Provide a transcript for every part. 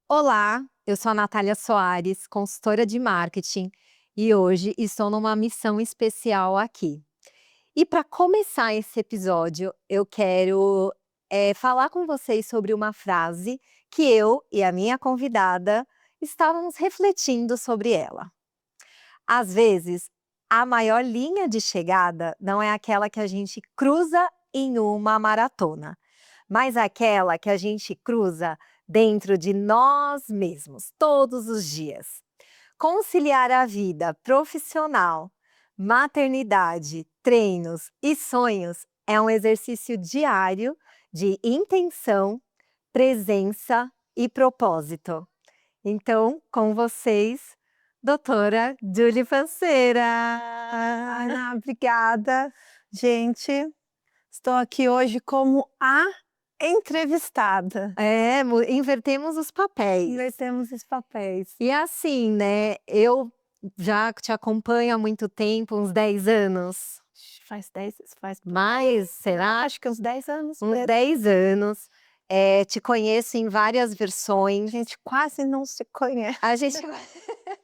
Olá, eu sou a Natália Soares, consultora de marketing, e hoje estou numa missão especial aqui. E para começar esse episódio, eu quero falar com vocês sobre uma frase que eu e a minha convidada estávamos refletindo sobre ela. Às vezes, a maior linha de chegada não é aquela que a gente cruza em uma maratona, mas aquela que a gente cruza dentro de nós mesmos, todos os dias. Conciliar a vida profissional, maternidade, treinos e sonhos é um exercício diário de intenção, presença e propósito. Então, com vocês, doutora Julie Panceira. Ana, obrigada. Gente, estou aqui hoje como a entrevistada. É, invertemos os papéis. Invertemos os papéis. E assim, né, eu já te acompanho há muito tempo, uns 10 anos. Faz 10, faz Mais, será? acho que uns 10 anos. Uns 10 anos. Te conheço em várias versões. A gente quase não se conhece. A gente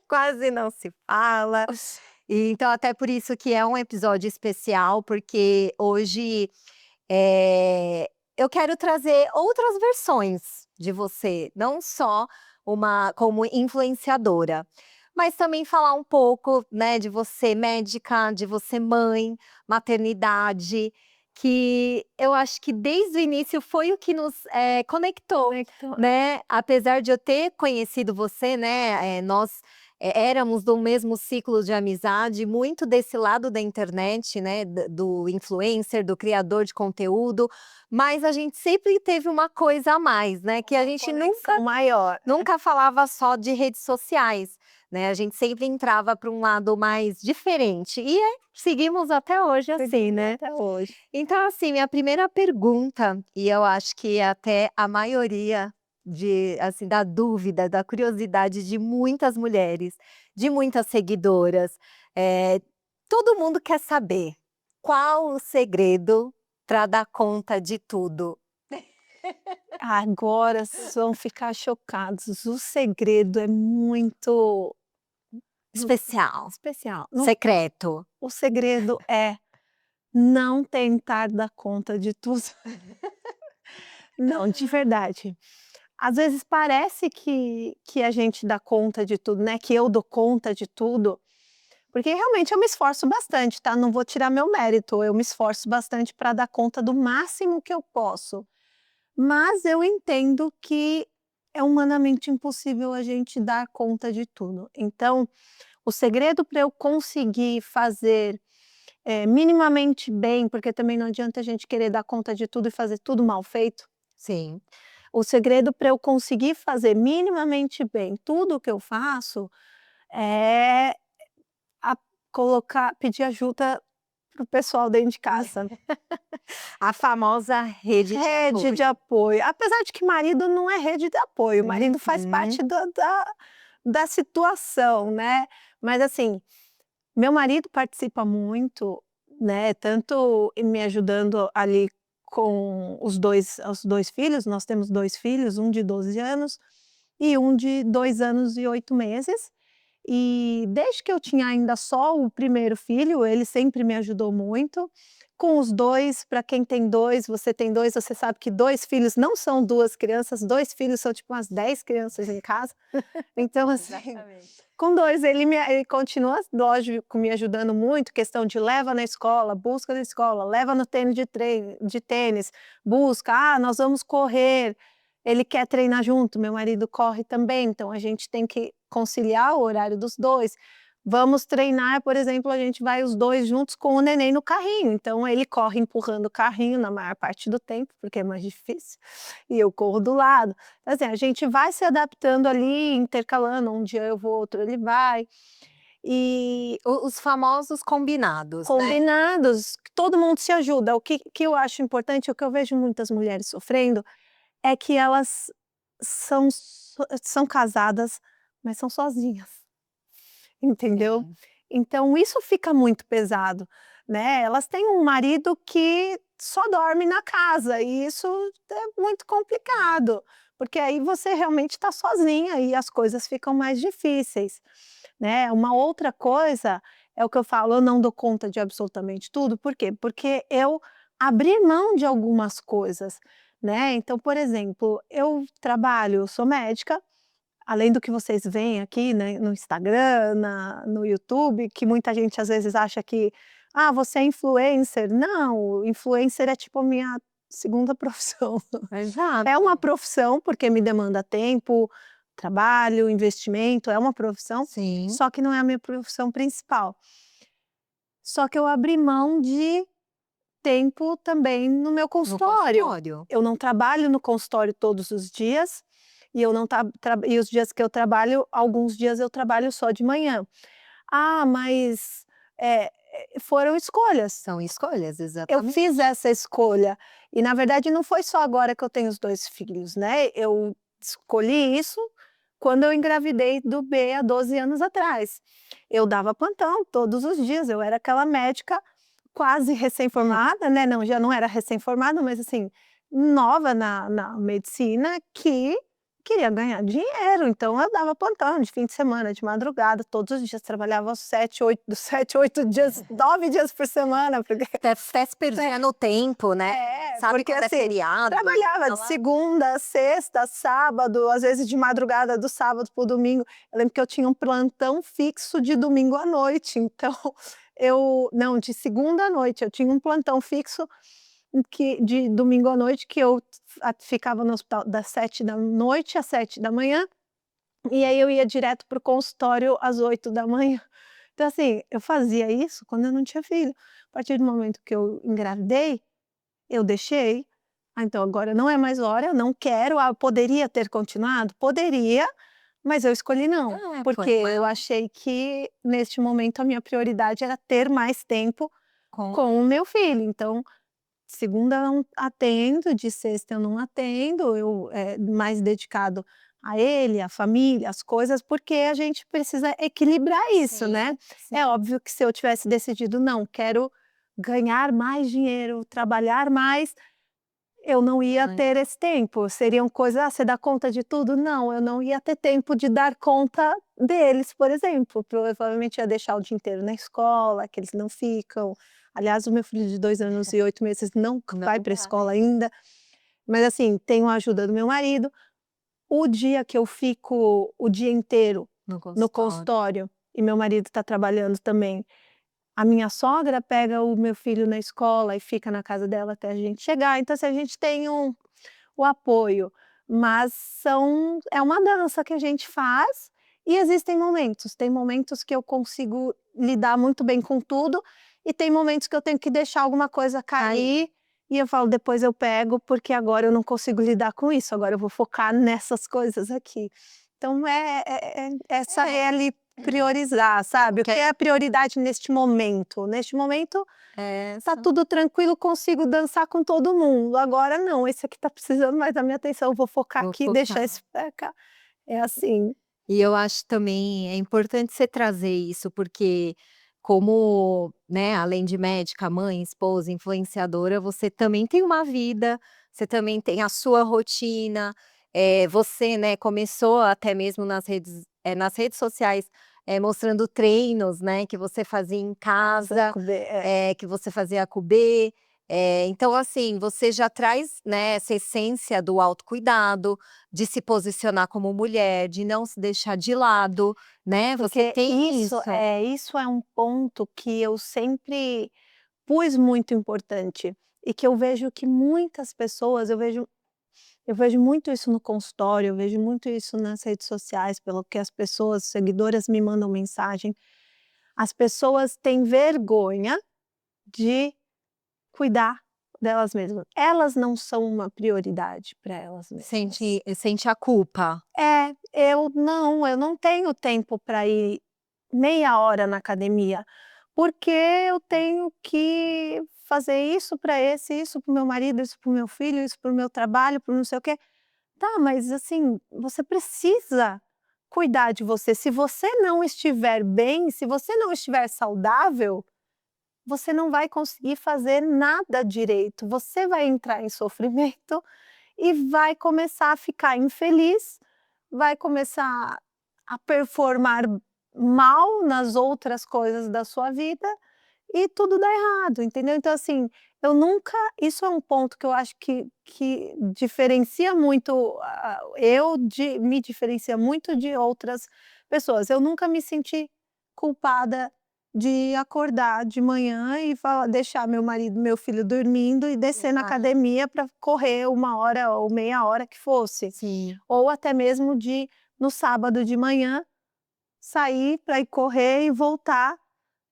quase não se fala. E então até por isso que é um episódio especial, porque hoje, eu quero trazer outras versões de você, não só uma como influenciadora, mas também falar um pouco, né, de você médica, de você mãe, maternidade, que eu acho que desde o início foi o que nos, conectou, Conectou. né. Apesar de eu ter conhecido você, né, nós éramos do mesmo ciclo de amizade, muito desse lado da internet, né, do influencer, do criador de conteúdo, mas a gente sempre teve uma coisa a mais, né, que a gente Conexão maior. nunca falava só de redes sociais, né, a gente sempre entrava para um lado mais diferente, e seguimos até hoje assim, né. Até hoje. Então assim, minha primeira pergunta, e eu acho que até a maioria assim, da dúvida, da curiosidade de muitas mulheres, de muitas seguidoras, eh, todo mundo quer saber, qual o segredo para dar conta de tudo? Agora vocês vão ficar chocados. O segredo é muito Especial, especial. secreto. O segredo é não tentar dar conta de tudo. Não, de verdade. Às vezes parece que a gente dá conta de tudo, né, que eu dou conta de tudo, porque realmente eu me esforço bastante, tá, não vou tirar meu mérito, eu me esforço bastante para dar conta do máximo que eu posso. Mas eu entendo que é humanamente impossível a gente dar conta de tudo. Então, o segredo para eu conseguir fazer, minimamente bem, porque também não adianta a gente querer dar conta de tudo e fazer tudo mal feito. Sim. O segredo para eu conseguir fazer minimamente bem tudo o que eu faço, é a pedir ajuda para o pessoal dentro de casa. A famosa rede de Rede apoio. de apoio, apesar de que marido não é rede de apoio, o marido faz Uhum. parte da situação, né. Mas assim, meu marido participa muito, né, tanto me ajudando ali com os dois filhos, nós temos 2 filhos, um de 12 anos e um de 2 anos e 8 meses. E desde que eu tinha ainda só o primeiro filho, ele sempre me ajudou muito. Com os 2, para quem tem 2, você tem 2, você sabe que 2 filhos não são 2 crianças, 2 filhos são tipo umas 10 crianças em casa. Então assim, Exatamente. com 2 ele continua, lógico, me ajudando muito, questão de leva na escola, busca na escola, leva no tênis de tênis, busca, nós vamos correr, ele quer treinar junto, meu marido corre também, então a gente tem que conciliar o horário dos 2. Vamos treinar, por exemplo, a gente vai os 2 juntos com o neném no carrinho, então ele corre empurrando o carrinho na maior parte do tempo, porque é mais difícil, e eu corro do lado. Então, assim, a gente vai se adaptando ali, intercalando, um dia eu vou, outro ele vai. E Os famosos combinados, né. combinados, todo mundo se ajuda. O que eu acho importante, o que eu vejo muitas mulheres sofrendo, é que elas são casadas, mas são sozinhas, entendeu? Sim. Então isso fica muito pesado, né, elas têm um marido que só dorme na casa e isso é muito complicado, porque aí você realmente está sozinha e as coisas ficam mais difíceis, né. Uma outra coisa é o que eu falo, eu não dou conta de absolutamente tudo, por quê? Porque eu abri mão de algumas coisas, né. Então, por exemplo, eu trabalho, eu sou médica, além do que vocês veem aqui, né, no Instagram, no YouTube, que muita gente às vezes acha que: "Ah, você é influencer". Não, influencer é tipo a minha segunda profissão. É uma Exato. profissão, porque me demanda tempo, trabalho, investimento, é uma profissão, Sim, só que não é a minha profissão principal. Só que eu abri mão de tempo também no meu no consultório. consultório. Eu não trabalho no consultório todos os dias, e eu não e os dias que eu trabalho, alguns dias eu trabalho só de manhã. Ah, mas, foram escolhas. São escolhas, Eu fiz exatamente. essa escolha, e na verdade não foi só agora que eu tenho os 2 filhos, né, eu escolhi isso quando eu engravidei do B há 12 anos atrás. Eu dava plantão todos os dias, eu era aquela médica quase recém-formada, né, não, já não era recém-formada, mas assim, nova na medicina, que queria ganhar dinheiro, então eu dava plantão de fim de semana, de madrugada, todos os dias, trabalhava 7, 8 7, 8 dias, 9 dias por semana, porque Até se perdia no tempo, né. Sabe porque quando é assim, feriado, trabalhava de aquela segunda a sexta, sábado, às vezes de madrugada do sábado para o domingo. Eu lembro que eu tinha um plantão fixo de domingo à noite, então eu não, de segunda à noite, eu tinha um plantão fixo que de domingo à noite que eu ficava no hospital das 7 da noite às 7 da manhã, e aí eu ia direto para o consultório às 8 da manhã. Então assim, eu fazia isso quando eu não tinha filho. A partir do momento que eu engravidei, eu deixei. Ah, então agora não é mais hora, eu não quero. Ah, eu poderia ter continuado? Poderia, mas eu escolhi não, foi porque uma eu achei que neste momento a minha prioridade era ter mais tempo com com o meu filho. Então, segunda eu não atendo, de sexta eu não atendo, eu, mais dedicado a ele, à família, às coisas, porque a gente precisa equilibrar isso, né. sim, É sim. óbvio que se eu tivesse decidido: "Não, quero ganhar mais dinheiro, trabalhar mais", eu não ia Ai, ter esse tempo, seriam coisas: "Ah, você dá conta de tudo?". Não, eu não ia ter tempo de dar conta deles, por exemplo, provavelmente ia deixar o dia inteiro na escola, que eles não ficam. Aliás, o meu filho de 2 anos e 8 meses não vai não para a escola vai ainda, mas assim, tenho a ajuda do meu marido. O dia que eu fico o dia inteiro no no consultório. consultório e meu marido está trabalhando também, a minha sogra pega o meu filho na escola e fica na casa dela até a gente chegar, então assim, a gente tem o apoio, mas é uma dança que a gente faz e existem momentos, tem momentos que eu consigo lidar muito bem com tudo e tem momentos que eu tenho que deixar alguma coisa Aí cair e eu falo: "Depois eu pego, porque agora eu não consigo lidar com isso, agora eu vou focar nessas coisas aqui". Então essa é é, ali priorizar, sabe, o porque que é a prioridade neste momento? Neste momento tá essa tudo tranquilo, consigo dançar com todo mundo. Agora não, esse aqui tá precisando mais da minha atenção, eu vou focar vou aqui, deixar focar. esse pra cá. É assim. E eu acho também é importante você trazer isso, porque como, né, além de médica, mãe, esposa, influenciadora, você também tem uma vida, você também tem a sua rotina, você, né, começou até mesmo nas redes sociais, mostrando treinos, né, que você fazia em casa, que você fazia com o B, então assim, você já traz, né, essa essência do autocuidado, de se posicionar como mulher, de não se deixar de lado, né, você Porque tem isso isso. isso é um ponto que eu sempre pus muito importante, e que eu vejo que muitas pessoas eu vejo muito isso no consultório, eu vejo muito isso nas redes sociais, pelo que as pessoas seguidoras me mandam mensagem. As pessoas têm vergonha de cuidar delas mesmas. Elas não são uma prioridade para elas mesmas. Sente a culpa. Eu não tenho tempo para ir meia hora na academia, porque eu tenho que fazer isso para isso para o meu marido, isso para o meu filho, isso para o meu trabalho, para não sei o quê. Tá, mas assim, você precisa cuidar de você. Se você não estiver bem, se você não estiver saudável, você não vai conseguir fazer nada direito, você vai entrar em sofrimento e vai começar a ficar infeliz, vai começar a performar mal nas outras coisas da sua vida e tudo dá errado, entendeu? Então, assim, eu nunca isso é um ponto que eu acho que diferencia muito me diferencia muito de outras pessoas. Eu nunca me senti culpada de acordar de manhã e deixar meu marido, meu filho dormindo e descer na Exato. academia para correr 1 hora ou meia hora que fosse. Sim. Ou até mesmo de, no sábado de manhã, sair para ir correr e voltar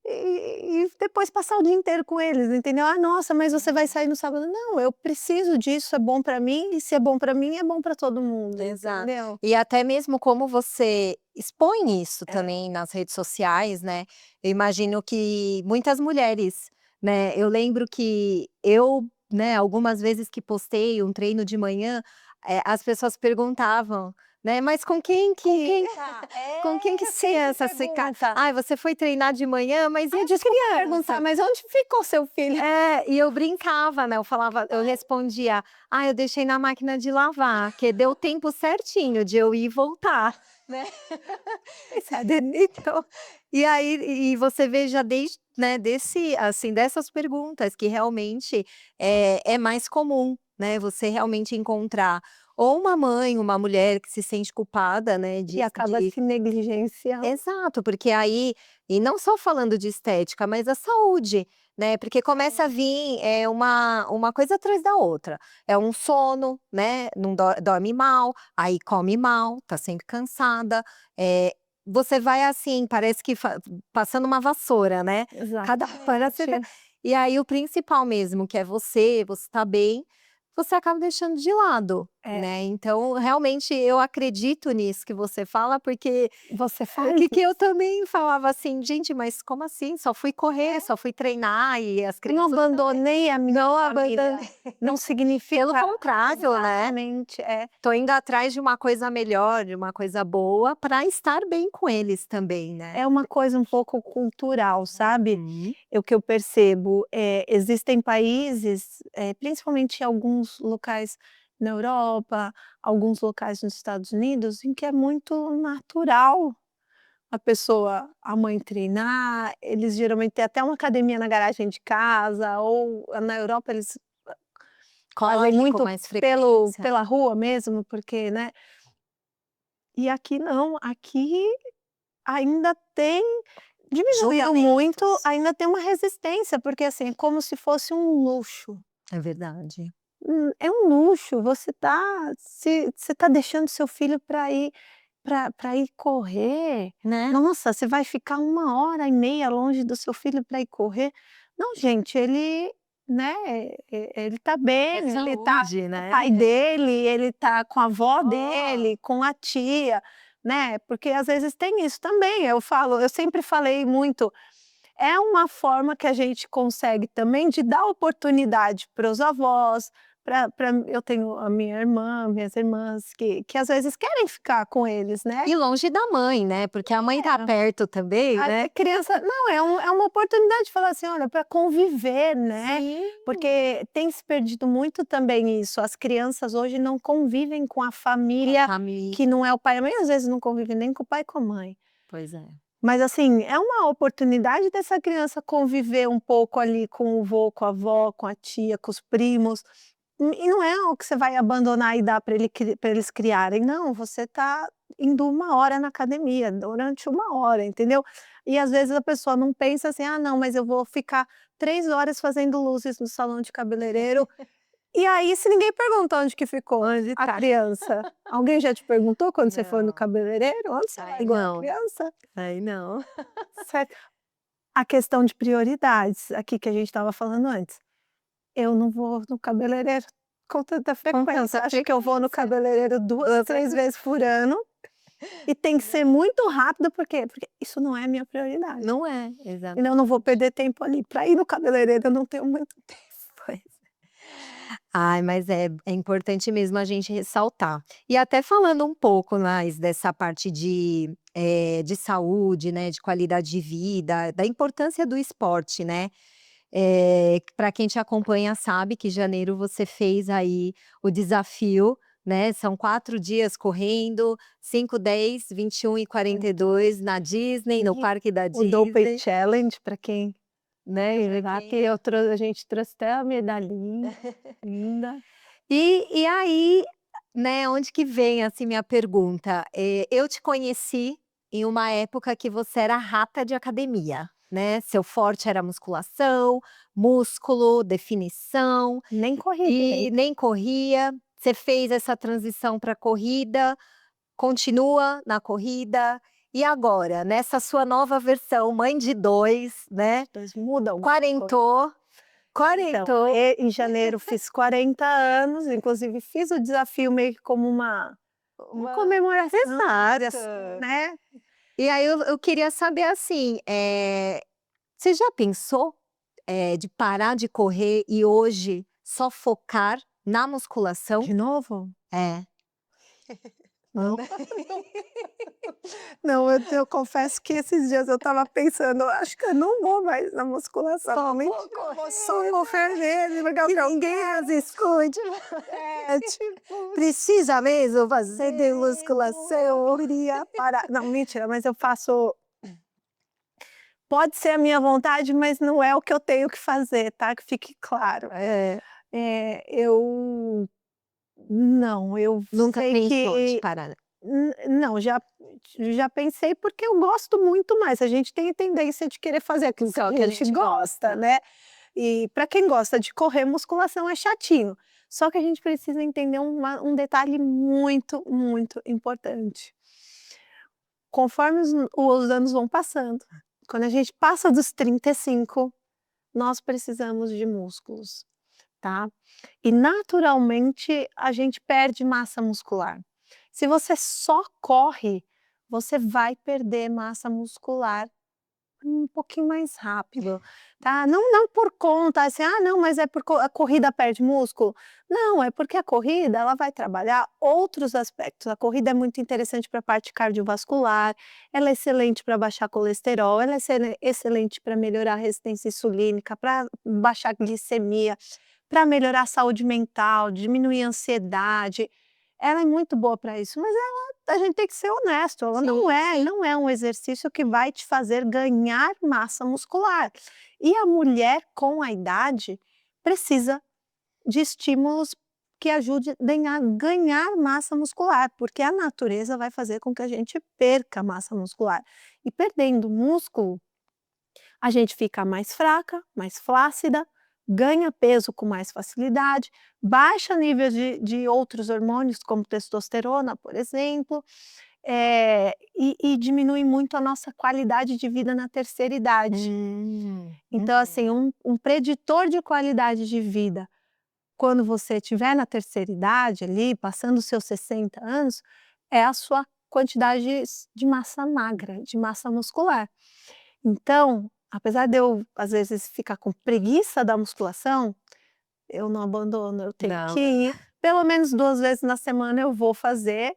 e depois passar o dia inteiro com eles, entendeu? "Ah, nossa, mas você vai sair no sábado", não, eu preciso disso, é bom para mim e se é bom para mim, é bom para todo mundo, Exato. entendeu? E até mesmo como você expõe isso É. também nas redes sociais, né, eu imagino que muitas mulheres, né, eu lembro que eu, né, algumas vezes que postei um treino de manhã, as pessoas perguntavam, né: "Mas Com quem tá? com quem que se Sempre essa seca pergunta. ai, você foi treinar de manhã, mas e a Desculpa perguntar, criança?" mas onde ficou seu filho? É, e eu brincava, né, eu respondia: "Ah, eu deixei na máquina de lavar, que deu tempo certinho de eu ir e voltar", né. Pois é, Então, e aí e você vê já desde, né, dessas perguntas que realmente é mais comum, né, você realmente encontrar ou uma mãe, uma mulher que se sente culpada, né, e acaba de se negligenciando. exato, porque aí e não só falando de estética, mas a saúde, né, porque começa a vir, uma coisa atrás da outra. É um sono, né, não dorme mal, aí come mal, tá sempre cansada, você vai assim, parece que passando uma vassoura, né, cada hora você tá Exatamente. e aí o principal mesmo, que é você tá bem, você acaba deixando de lado, É, né, então realmente eu acredito nisso que você fala, porque você o faz que eu isso? também falava assim: "Gente, mas como assim? Só fui correr, só fui treinar e as Eu não crianças também". abandonei a minha Não família, abandonei. não Pelo significa contrário, né, exatamente, é. tô indo atrás de uma coisa melhor, de uma coisa boa, para estar bem com eles também, né. É uma coisa um pouco cultural, sabe. Uhum. O que eu percebo, existem países, principalmente em alguns locais na Europa, alguns locais nos Estados Unidos, em que é muito natural a mãe treinar, eles geralmente têm até uma academia na garagem de casa ou na Europa eles fazem Corre com muito mais frequência. pela rua mesmo, porque, né, e aqui não, aqui ainda tem diminuiu muito, Julgamentos. ainda tem uma resistência, porque, assim, é como se fosse um luxo. É verdade. É um luxo, você tá deixando seu filho para ir para ir correr. Né. Nossa, você vai ficar 1 hora e meia longe do seu filho para ir correr. Não, gente, ele, né, ele tá É bem, ele tá saúde, com o né. pai dele, ele tá com a avó Oh. dele, com a tia, né, porque às vezes tem isso também, eu sempre falei muito, é uma forma que a gente consegue também de dar oportunidade para os avós, para eu tenho a minha irmã, minhas irmãs que às vezes querem ficar com eles, né. E longe da mãe, né, porque a mãe tá É, perto também, a né. criança não, é uma oportunidade de falar assim: "Olha, para conviver", né, Sim. porque tem se perdido muito também isso, as crianças hoje não convivem com a Com a família família. que não é o pai e a mãe, às vezes não convivem nem com o pai e com a mãe. Pois é. Mas assim, é uma oportunidade dessa criança conviver um pouco ali com o vô, com a avó, com a tia, com os primos, e não é o que você vai abandonar e dar para eles criarem, não, você está indo 1 hora na academia, durante 1 hora, entendeu. E às vezes a pessoa não pensa assim: "Ah não, mas eu vou ficar 3 horas fazendo luzes no salão de cabeleireiro", e aí se ninguém pergunta onde que ficou Onde a tá? criança? Alguém já te perguntou quando você foi no Não, cabeleireiro? Onde você aí largou a não, criança? aí não. Certo. A questão de prioridades, aqui que a gente estava falando antes. Eu não vou no cabeleireiro com tanta Com frequência, tanta acho que eu vou no frequência. cabeleireiro 2, Duas 3 vezes. vezes por ano, e tem que ser muito rápido, por quê? Porque isso não é a minha prioridade. Não é, Então eu não vou exatamente. perder tempo ali, para ir no cabeleireiro eu não tenho muito tempo. Pois. Ai, mas é importante mesmo a gente ressaltar. E até falando um pouco mais dessa parte de saúde, né, de qualidade de vida, da importância do esporte, né. Para quem te acompanha sabe que em janeiro você fez aí o desafio, né, são 4 dias correndo, 5, 10, 21 e 42 na Disney, no E parque da o Dopey Disney, Challenge, para quem né, lá que a gente trouxe até a medalhinha, linda. E aí, né, onde que vem, assim, minha pergunta, eu te conheci em uma época que você era rata de academia, né, seu forte era musculação, músculo, definição, Nem corri e direito. nem corria. Você fez essa transição para corrida, continua na corrida, e agora, nessa sua nova versão, mãe de 2, né, Mas muda alguma coisa. quarentou, Então, quarentou. em janeiro fiz 40 anos, inclusive fiz o desafio meio que como uma comemoração, Exato. né. E aí eu queria saber assim, você já pensou, de parar de correr e hoje só focar na musculação? De novo? É. Não. Não, eu confesso que esses dias eu estava pensando, acho que eu não vou mais na musculação, Só mentira, vou eu vou correr, só correr mesmo, porque é o que que eu ninguém quero. nos escute. É, tipo, Precisa mesmo fazer de musculação? não queria parar. Não, mentira, mas eu faço, pode ser a minha vontade, mas não é o que eu tenho que fazer, tá, que fique claro. É, Eu não, eu nunca sei pensou de que parar. não, já pensei, porque eu gosto muito mais, a gente tem tendência de querer fazer aquilo Só que que a a gente gente gosta, gosta. né. E para quem gosta de correr, musculação é chatinho, só que a gente precisa entender um detalhe muito, muito importante. Conforme os anos vão passando, quando a gente passa dos 35, nós precisamos de músculos, tá. E naturalmente a gente perde massa muscular. Se você só corre, você vai perder massa muscular um pouquinho mais rápido, tá. Não por conta, assim: "Ah, não, mas é por a corrida perde músculo". Não, é porque a corrida ela vai trabalhar outros aspectos. A corrida é muito interessante para a parte cardiovascular, ela é excelente para baixar colesterol, ela é excelente para melhorar a resistência insulínica, para baixar a glicemia, para melhorar a saúde mental, diminuir a ansiedade. Ela é muito boa para isso, mas a gente tem que ser honesto, ela Sim, sim. não é um exercício que vai te fazer ganhar massa muscular. E a mulher com a idade precisa de estímulos que ajudem a ganhar massa muscular, porque a natureza vai fazer com que a gente perca massa muscular. E perdendo músculo, a gente fica mais fraca, mais flácida, ganha peso com mais facilidade, baixa níveis de outros hormônios, como testosterona, por exemplo, e diminui muito a nossa qualidade de vida na terceira idade. Então, Uhum. assim, um preditor de qualidade de vida, quando você estiver na terceira idade ali, passando os seus 60 anos, é a sua quantidade de massa magra, de massa muscular. Então, apesar de eu, às vezes, ficar com preguiça da musculação, eu não abandono, eu tenho que Não. ir, pelo menos 2 vezes na semana eu vou fazer,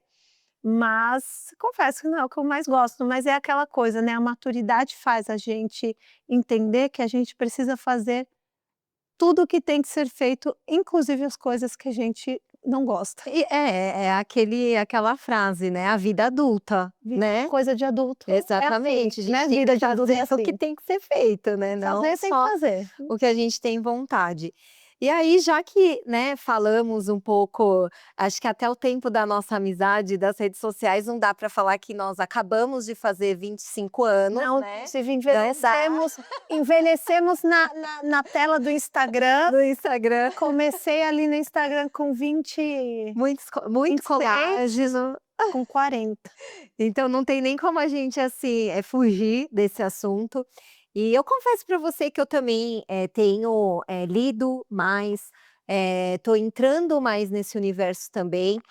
mas confesso que não é o que eu mais gosto, mas é aquela coisa, né, a maturidade faz a gente entender que a gente precisa fazer tudo o que tem que ser feito, inclusive as coisas que a gente não gosta. E aquela frase, né, a vida adulta, né. Coisa de adulto é assim, Exatamente, a né, gente tem vida que de adulto é fazer o que assim, tem que ser feito, né, não fazer tem que só fazer. o que a gente tem vontade. E aí, já que, né, falamos um pouco, acho que até o tempo da nossa amizade, das redes sociais, não dá para falar que nós acabamos de fazer 25 anos, Não, né, inclusive não dá. envelhecemos na tela do Instagram. No Instagram, Comecei ali no Instagram com muito 26, colágeno, com 40. então não tem nem como a gente, assim, fugir desse assunto. E eu confesso para você que eu também, tenho, lido mais, tô entrando mais nesse universo também,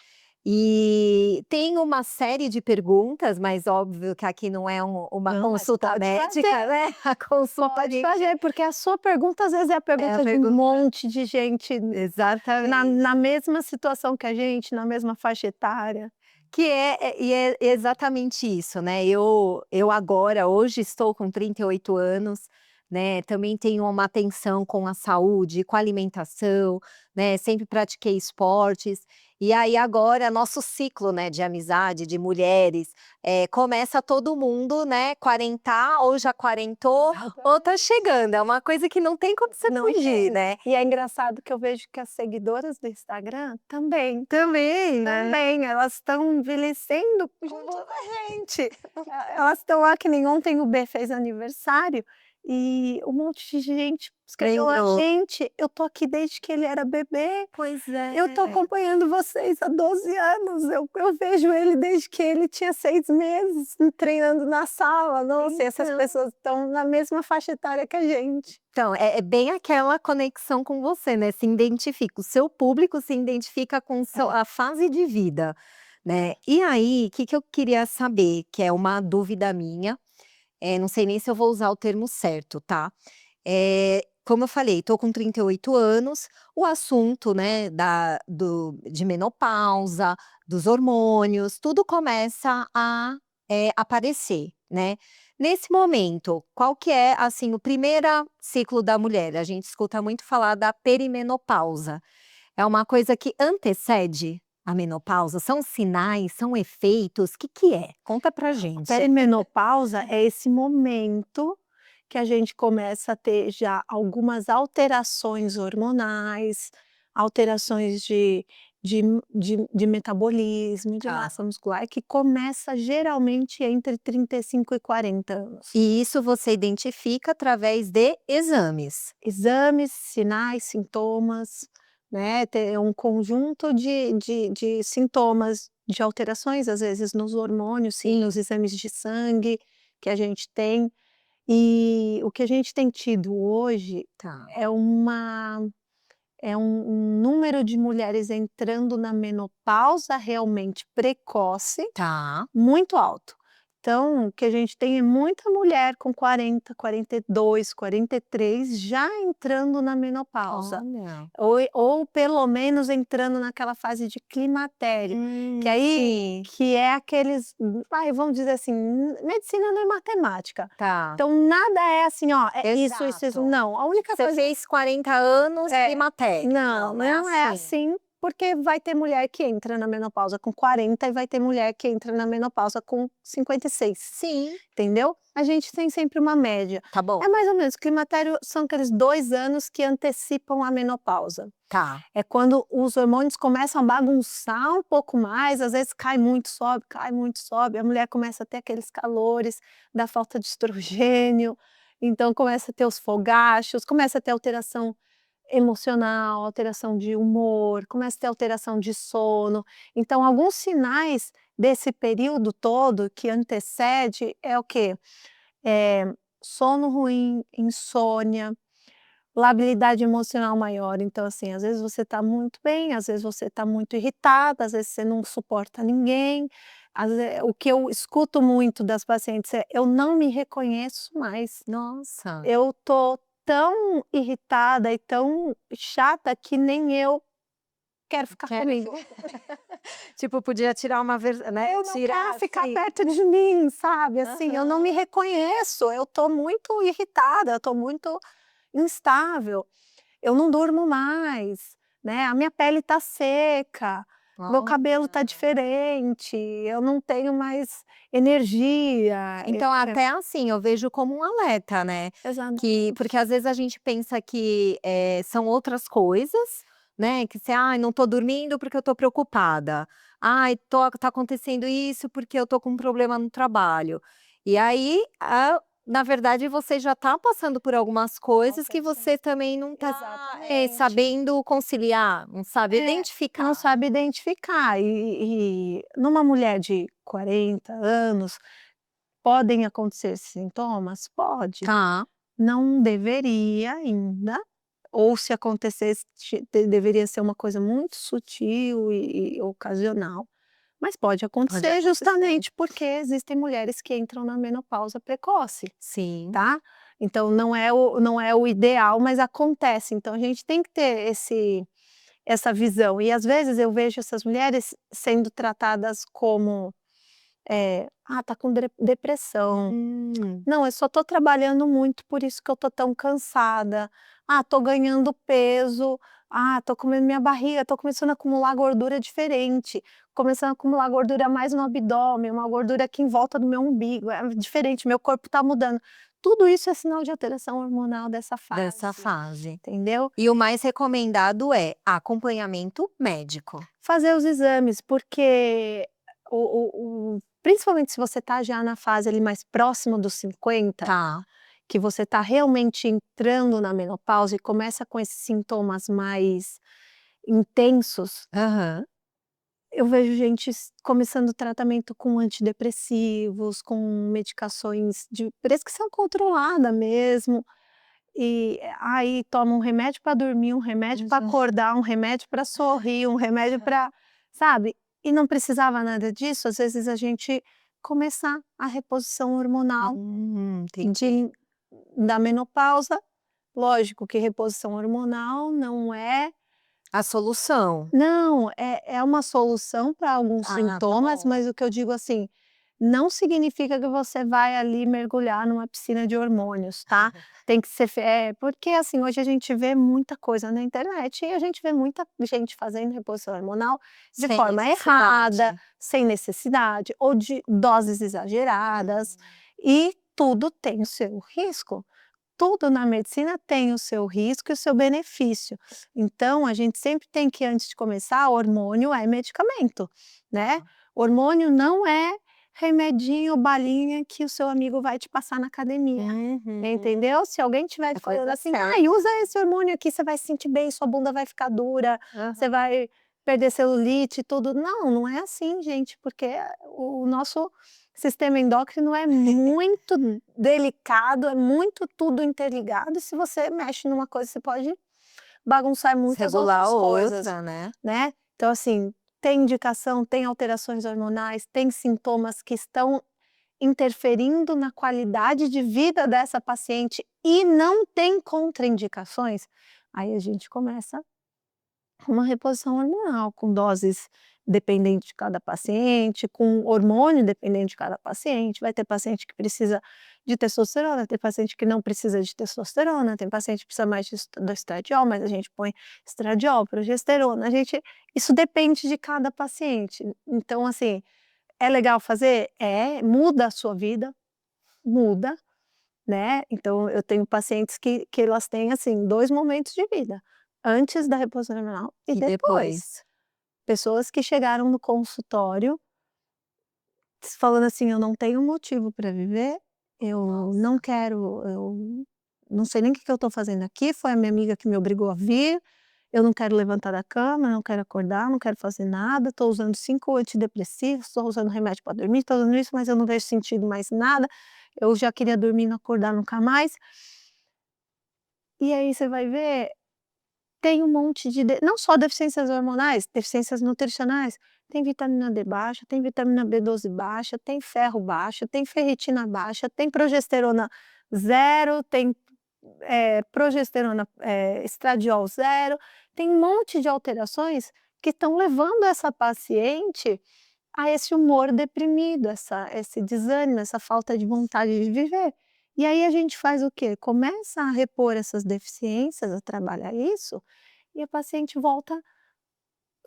e tem uma série de perguntas, mas óbvio que aqui não é uma Não, mas consulta pode médica, fazer, né, a consulta pode ali fazer, porque a sua pergunta às vezes é a é a pergunta de um pergunta monte de gente exatamente. na mesma situação que a gente, na mesma faixa etária. Que é exatamente isso, né, eu agora, hoje estou com 38 anos, né, também tenho uma atenção com a saúde, com a alimentação, né, sempre pratiquei esportes, e aí agora nosso ciclo, né, de amizade, de mulheres, começa todo mundo, né, quarentar ou já quarentou ou tá chegando, é uma coisa que não tem como você Não fugir, tem. né. E é engraçado que eu vejo que as seguidoras do Instagram também, Também, né. também, elas estão envelhecendo junto com a gente. Elas estão lá que nem ontem o B fez aniversário, e um monte de gente escreveu: "A Lembrou. gente, eu tô aqui desde que ele era bebê, Pois eu tô é. acompanhando vocês há 12 anos, eu vejo ele desde que ele tinha 6 meses, treinando na sala". Nossa, e essas Então. pessoas estão na mesma faixa etária que a gente. Então, é bem aquela conexão com você, né, se identifica, o seu público se identifica com o seu É. a fase de vida, né. E aí, o que que eu queria saber, que é uma dúvida minha, não sei nem se eu vou usar o termo certo, tá. Como eu falei, tô com 38 anos, o assunto, né, de menopausa, dos hormônios, tudo começa a, aparecer, né. Nesse momento, qual que é, assim, o primeiro ciclo da mulher? A gente escuta muito falar da perimenopausa. É uma coisa que antecede a menopausa? São sinais, são efeitos, o que que é? Conta pra gente. Perimenopausa é esse momento que a gente começa a ter já algumas alterações hormonais, alterações de de metabolismo, de Tá. massa muscular, que começa geralmente entre 35 e 40 anos. E isso você identifica através de exames? Exames, sinais, sintomas, né, tem um conjunto de sintomas, de alterações, às vezes nos hormônios, sim, nos exames de sangue que a gente tem. E o que a gente tem tido hoje Tá. é um número de mulheres entrando na menopausa realmente precoce, Tá. muito alto. Então, o que a gente tem é muita mulher com 40, 42, 43 já entrando na menopausa, Olha. ou pelo menos entrando naquela fase de climatério, que aí Sim. que é aqueles, vamos dizer assim, medicina não é matemática, Tá. então nada é assim: "Ó, é isso", Exato. não, a única Você coisa fez 40 anos, é, climatério. não, Não, não é não é assim. assim, porque vai ter mulher que entra na menopausa com 40 e vai ter mulher que entra na menopausa com 56, Sim. entendeu? A gente tem sempre uma média. Tá bom. É mais ou menos, climatério são aqueles 2 anos que antecipam a menopausa. Tá. É quando os hormônios começam a bagunçar um pouco mais, às vezes cai muito, sobe, a mulher começa a ter aqueles calores da falta de estrogênio, então começa a ter os fogachos, começa a ter alteração emocional, alteração de humor, começa a ter alteração de sono. Então, alguns sinais desse período todo que antecede é o quê? Eh, Sono ruim, insônia, labilidade emocional maior. Então, assim, às vezes você está muito bem, às vezes você está muito irritada, às vezes você não suporta ninguém. O que eu escuto muito das pacientes é: "Eu não me reconheço mais". Nossa. Eu tô tão irritada e tão chata que nem eu quero ficar Quer comigo. tipo, podia tirar uma né, Eu não quero tirar ficar assim. perto de mim, sabe, assim, eu não me Aham. reconheço, eu tô muito irritada, eu tô muito instável, eu não durmo mais, né, a minha pele tá seca, meu cabelo tá Olha. diferente, eu não tenho mais energia, Então até assim, eu vejo como um alerta, né, que porque exatamente. às vezes a gente pensa que, são outras coisas, né, que você: "Ai, não tô dormindo porque eu tô preocupada. Ai, tá acontecendo isso porque eu tô com um problema no trabalho". E aí, na verdade você já tá passando por algumas coisas que você também não tá, Exatamente. sabendo conciliar, não sabe É, não identificar. sabe identificar. E numa mulher de 40 anos, podem acontecer sintomas? Pode. Tá, Não deveria ainda, ou se acontecesse, deveria ser uma coisa muito sutil e ocasional, mas pode pode acontecer acontecer. justamente porque existem mulheres que entram na menopausa precoce, Sim. tá? Então não é o ideal, mas acontece. Então a gente tem que ter essa visão. E às vezes eu vejo essas mulheres sendo tratadas como Tá com depressão. Hum. Não, eu só tô trabalhando muito, por isso que eu tô tão cansada. Tô ganhando peso. Tô comendo minha barriga, tô começando a acumular gordura diferente, começando a acumular gordura mais no abdômen, uma gordura aqui em volta do meu umbigo, é diferente, meu corpo tá mudando. Tudo isso é sinal de alteração hormonal dessa Dessa fase, fase. entendeu? E o mais recomendado é acompanhamento médico. Fazer os exames, porque principalmente se você tá já na fase ali mais próxima dos 50, Tá. que você tá realmente entrando na menopausa e começa com esses sintomas mais intensos, Aham. eu vejo gente começando o tratamento com antidepressivos, com medicações de prescrição controlada mesmo, e aí toma um remédio para dormir, um remédio para acordar, um remédio para sorrir, um remédio para, sabe? E não precisava nada disso, às vezes a gente começar a reposição hormonal Entendi. de da menopausa. Lógico que reposição hormonal não é, A solução. não, é uma solução para alguns Tá sintomas, bom. mas o que eu digo assim, não significa que você vai ali mergulhar numa piscina de hormônios, tá. Tem que ser porque assim, hoje a gente vê muita coisa na internet e a gente vê muita gente fazendo reposição hormonal de Sem forma errada, necessidade. sem necessidade ou de doses exageradas, e tudo tem o seu risco. Tudo na medicina tem o seu risco e o seu benefício. Então, a gente sempre tem que, antes de começar, hormônio é medicamento, né? Hormônio não é remedinho, balinha que o seu amigo vai te passar na academia, Uhum. entendeu? Se alguém estiver É falando coisa assim, certa. usa esse hormônio aqui, você vai se sentir bem, sua bunda vai ficar dura, você Aham. vai perder celulite e tudo. Não, não é assim, gente, porque o nosso sistema endócrino é muito delicado, é muito tudo interligado, e se você mexe numa coisa, você pode bagunçar muitas Desregular outras coisas, outra, né. né. Então assim, tem indicação, tem alterações hormonais, tem sintomas que estão interferindo na qualidade de vida dessa paciente e não tem contraindicações, aí a gente começa uma reposição hormonal, com doses dependente de cada paciente, com hormônio dependente de cada paciente. Vai ter paciente que precisa de testosterona, tem paciente que não precisa de testosterona, tem paciente que precisa mais do estradiol, mas a gente põe estradiol, progesterona, isso depende de cada paciente. Então, assim, é legal fazer? É, muda a sua vida, muda, né. Então eu tenho pacientes que elas têm, assim, 2 momentos de vida, antes da reposição hormonal e E depois? depois. Pessoas que chegaram no consultório falando assim: "Eu não tenho motivo para viver, eu não quero, eu não sei nem o que que eu estou fazendo aqui, foi a minha amiga que me obrigou a vir, eu não quero levantar da cama, não quero acordar, não quero fazer nada, estou usando 5 antidepressivos, estou usando remédio para dormir, estou usando isso, mas eu não vejo sentido mais nada, eu já queria dormir e não acordar nunca mais". E aí você vai ver, tem um monte de não só deficiências hormonais, deficiências nutricionais, tem vitamina D baixa, tem vitamina B12 baixa, tem ferro baixo, tem ferritina baixa, tem progesterona zero, tem, progesterona, estradiol zero, tem um monte de alterações que estão levando essa paciente a esse humor deprimido, esse desânimo, essa falta de vontade de viver. E aí a gente faz o quê? Começa a repor essas deficiências, a trabalhar isso, e a paciente volta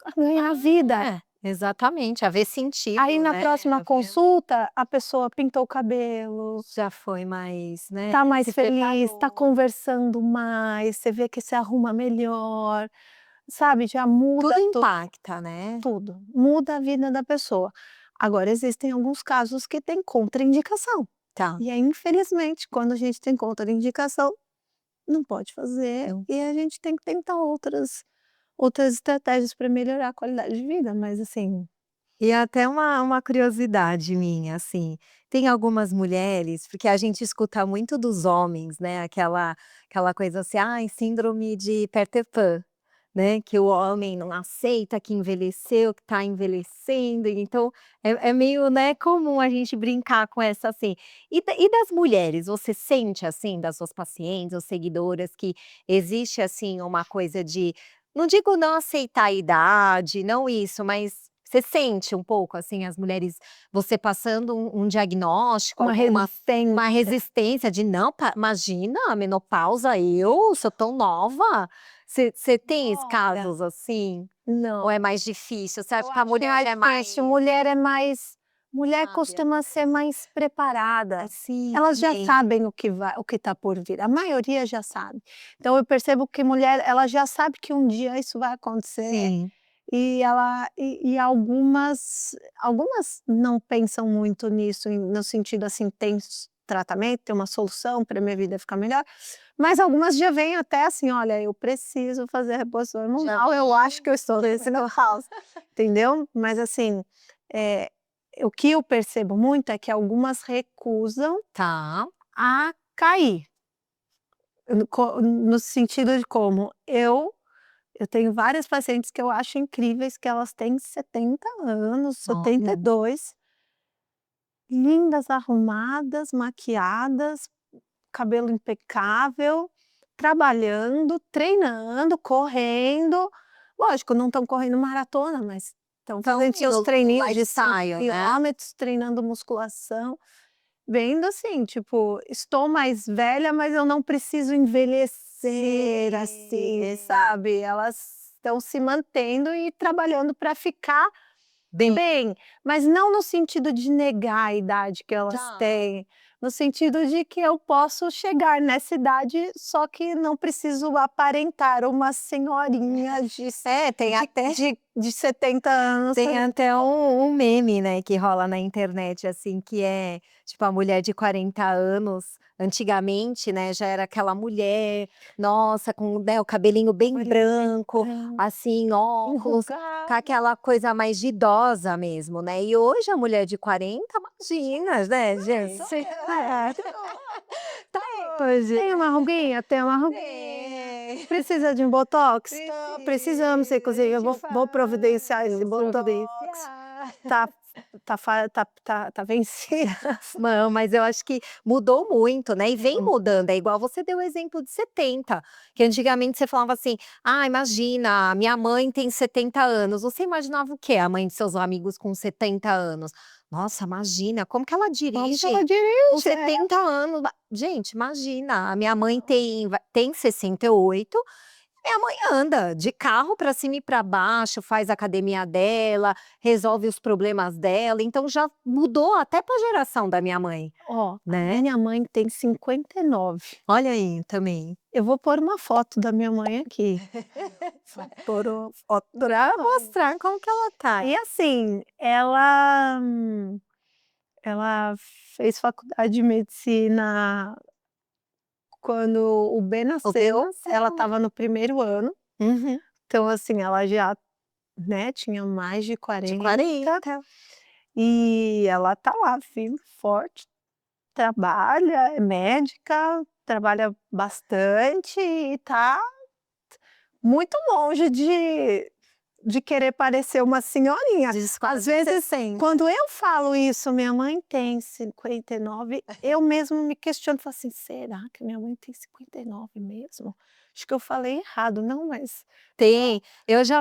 a ganhar vida. É, exatamente, haver Aí sentido, na né, próxima haver consulta, a pessoa pintou o cabelo, já foi mais, né, tá mais se feliz, tá preparou. conversando mais, você vê que se arruma melhor, sabe, já Tudo muda impacta, né. tudo, muda a vida da pessoa. Agora existem alguns casos que tem contraindicação, Tá. e aí infelizmente quando a gente tem contraindicação, não pode fazer, Eu e a gente tem que tentar outras estratégias para melhorar a qualidade de vida, mas assim. e até uma curiosidade minha, assim, tem algumas mulheres porque a gente escuta muito dos homens, né, aquela coisa assim: "Ai, síndrome de Peter Pan", né, que o homem não aceita que envelheceu, que está envelhecendo, então é meio, né, comum a gente brincar com essa, assim. E das mulheres, você sente, assim, das suas pacientes ou seguidoras que existe, assim, uma coisa de não digo não aceitar a idade, não isso, mas Você sente um pouco, assim, as mulheres você passando um diagnóstico, uma resistência de: "Não, imagina, a menopausa, eu sou tão nova". Você tem Olha, casos assim? Ou não. é mais difícil? Você acha Eu que a acho que é mulher é mais difícil, mulher é mais mulher sábia? costuma ser mais preparada. Assim, Elas já também. sabem o que está por vir, a maioria já sabe. Então eu percebo que mulher, ela já sabe que um dia isso vai acontecer, Sim. e algumas não pensam muito nisso, no sentido, assim, tem tratamento, tem uma solução para minha vida ficar melhor, mas algumas já vêm até assim: "Olha, eu preciso fazer reposição Já hormonal, eu acho que eu estou nesse house", entendeu? Mas assim, eh, o que eu percebo muito é que algumas recusam Tá. a cair, no sentido de como eu tenho várias pacientes que eu acho incríveis, que elas têm 70 anos, setenta e Olha. dois, lindas, arrumadas, maquiadas, cabelo impecável, trabalhando, treinando, correndo. Lógico, não estão correndo maratona, mas estão Então, fazendo seus no treininhos de 5 lifestyle, né? quilômetros, treinando musculação. Vendo assim, tipo, estou mais velha, mas eu não preciso envelhecer assim, Exato. sabe. Elas estão se mantendo e trabalhando para ficar Bem, bem, mas não no sentido de negar a idade que elas tá. têm, no sentido de que eu posso chegar nessa idade, só que não preciso aparentar uma senhorinha Tem até de 70 anos. tem até um meme, né, que rola na internet, assim, que é, tipo, a mulher de 40 anos, antigamente, né, já era aquela mulher, nossa, com, né, o cabelinho bem branco, assim, óculos, com Enrugada. aquela coisa mais de idosa mesmo, né. E hoje a mulher de 40, imagina, né, gente. Tá hoje. Tem uma ruguinha? Tem uma ruguinha. Tem. Precisa de um botox? Tô precisamos, Precisa, a inclusive eu gente vou providenciar esse vamos botox. providenciar. Tá tá vencida. Não, mas eu acho que mudou muito, né, e vem Hum. mudando, é igual você deu o exemplo de 70, que antigamente você falava assim: "Ah, imagina, minha mãe tem 70 anos", você imaginava o quê? A mãe de seus amigos com 70 anos? "Nossa, imagina, como que ela Como que dirige ela com dirige? É. 70 anos?" Gente, imagina, a minha mãe tem 68. Minha mãe anda de carro para cima e para baixo, faz a academia dela, resolve os problemas dela, então já mudou até para a geração da minha mãe, Ó, a né. minha mãe tem 59. Olha aí também. Eu vou pôr uma foto da minha mãe aqui. Vou pôr uma foto da minha Pra mãe. mostrar como que ela tá. E assim, ela fez faculdade de medicina quando o B O bem nasceu, ela nasceu. estava no primeiro ano, Uhum. então assim, ela já, né, tinha mais de De 40, 40. e ela tá lá firme forte, trabalha, é médica, trabalha bastante e tá muito longe de querer parecer uma senhorinha. Diz Às quase vezes, 60. quando eu falo isso: "Minha mãe tem 59", eu mesmo me questiono, falo assim: "Será que minha mãe tem 59 mesmo? Acho que eu falei errado". Não, mas Tem,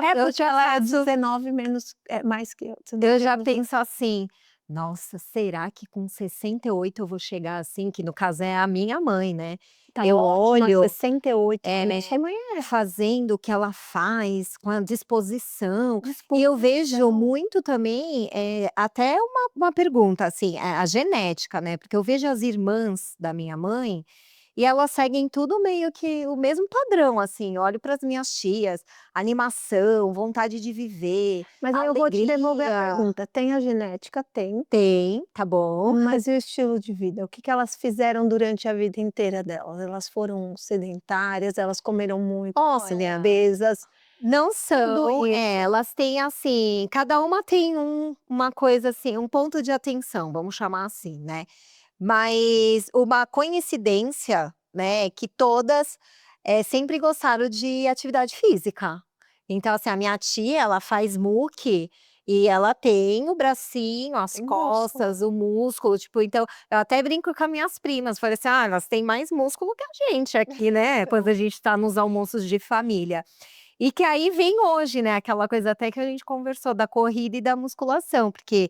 é eu porque já ela é faço 19 menos, mais que eu, eu 19 já anos. penso assim: "Nossa, será que com 68 eu vou chegar assim?", que no caso é a minha mãe, né. Tá Eu ótima, olho 68 é, né, anos, sua mãe é fazendo o que ela faz, com a disposição, e eu vejo disposição. muito também, até uma pergunta, assim, a genética, né, porque eu vejo as irmãs da minha mãe, e elas seguem tudo meio que o mesmo padrão, assim, olho para as minhas tias, animação, vontade de viver, Mas aí eu vou te devolver a alegria. pergunta, tem a genética? Tem. Tem, tá bom. Mas e o estilo de vida? O que que elas fizeram durante a vida inteira delas? Elas foram sedentárias, elas comeram muito, foram Olha, obesas, não tudo são, isso. elas têm assim, cada uma tem uma coisa assim, um ponto de atenção, vamos chamar assim, né. Mas uma coincidência, né, é que todas, sempre gostaram de atividade física. Então, assim, a minha tia, ela faz muque e ela tem o bracinho, as Tem músculo. costas, o músculo, tipo, então eu até brinco com as minhas primas, falei assim: "Ah, elas têm mais músculo que a gente aqui, né", quando Então, a gente tá nos almoços de família. E que aí vem hoje, né, aquela coisa até que a gente conversou da corrida e da musculação, porque,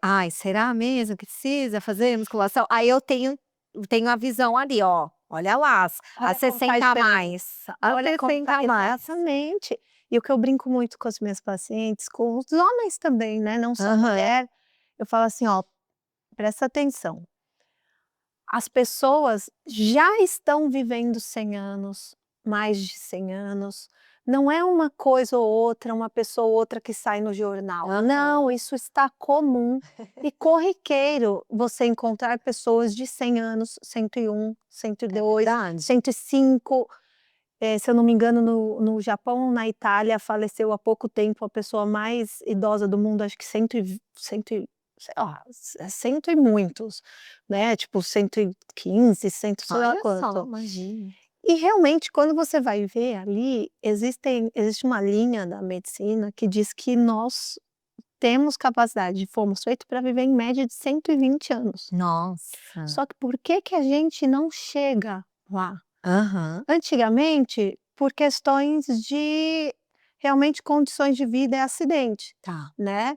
"Ai, será mesmo que precisa fazer musculação?" Aí eu tenho a visão ali, ó, olha lá, as Olha como faz 60 a diferença. mais, as Olha como 60 a mais. exatamente. E o que eu brinco muito com as minhas pacientes, com os homens também, né, não só Aham. mulher, eu falo assim: "Ó, presta atenção, as pessoas já estão vivendo 100 anos, mais de 100 anos, não é uma coisa ou outra, uma pessoa ou outra que sai no jornal. Aham. Não, isso está comum e corriqueiro você encontrar pessoas de 100 anos, 101, É 102, verdade. 105. Se eu não me engano, no Japão, na Itália, faleceu há pouco tempo a pessoa mais idosa do mundo, acho que sei lá, cento e muitos, né, tipo 115, cento sei lá Olha só, quanto. imagina. E realmente quando você vai ver ali, existe uma linha da medicina que diz que nós temos capacidade, fomos feitos para viver em média de 120 anos. Nossa. Só que por que que a gente não chega lá? Aham. Antigamente, por questões de realmente condições de vida e acidente, Tá. né,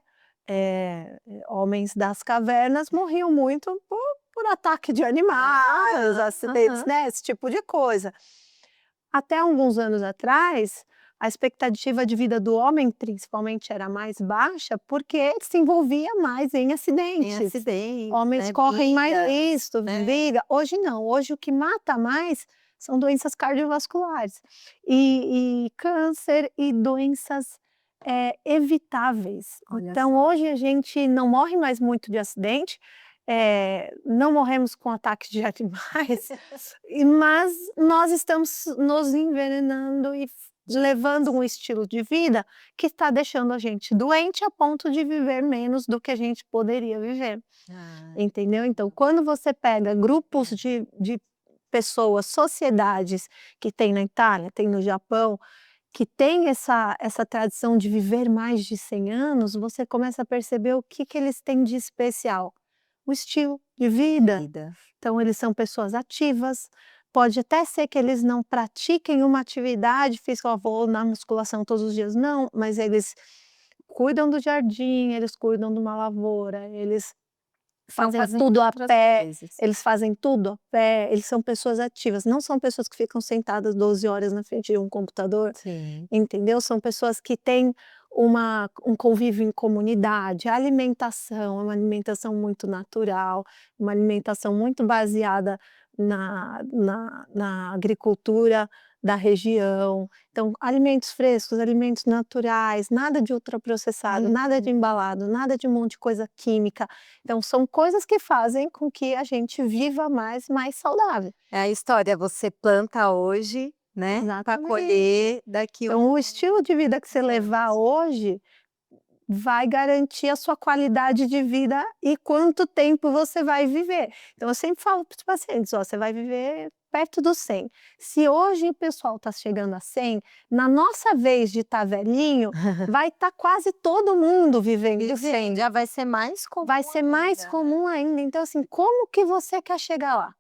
homens das cavernas morriam muito por ataque de animais, Aham, acidentes, aham. né, esse tipo de coisa. Até alguns anos atrás, a expectativa de vida do homem, principalmente, era mais baixa, porque se envolvia mais em Tem acidentes. acidente, Homens né, correm mais brigas, risco, né. briga. Hoje não, hoje o que mata mais são doenças cardiovasculares e câncer e doenças, evitáveis. Olha Então só. hoje a gente não morre mais muito de acidente, não morremos com ataques de animais, mas nós estamos nos envenenando e levando um estilo de vida que está deixando a gente doente a ponto de viver menos do que a gente poderia viver. Ah, Entendeu? Então, quando você pega grupos de pessoas, sociedades que tem na Itália, tem no Japão, que tem essa tradição de viver mais de 100 anos, você começa a perceber o que que eles têm de especial. O estilo de vida. vida. Então eles são pessoas ativas, pode até ser que eles não pratiquem uma atividade física, "Ó, vou na musculação todos os dias", não, mas eles cuidam do jardim, eles cuidam de uma lavoura, eles Estão fazem fazendo tudo a outras pé, coisas. eles fazem tudo a pé, eles são pessoas ativas, não são pessoas que ficam sentadas 12 horas na frente de um computador, Sim. entendeu? São pessoas que têm um convívio em comunidade, a alimentação é uma alimentação muito natural, uma alimentação muito baseada na agricultura da região. Então, alimentos frescos, alimentos naturais, nada de ultraprocessado, nada de Uhum. embalado, nada de um monte de coisa química. Então são coisas que fazem com que a gente viva mais saudável. É a história, você planta hoje, né, para Exatamente. colher daqui Então um o estilo de vida que você levar anos. hoje, vai garantir a sua qualidade de vida e quanto tempo você vai viver. Então eu sempre falo para os pacientes: "Ó, você vai viver perto dos 100. Se hoje o pessoal está chegando a 100, na nossa vez de estar velhinho, vai estar quase todo mundo vivendo 100. Vivendo, já vai ser mais Vai comum ser mais ainda, né. comum ainda. Então assim, como que você quer chegar lá?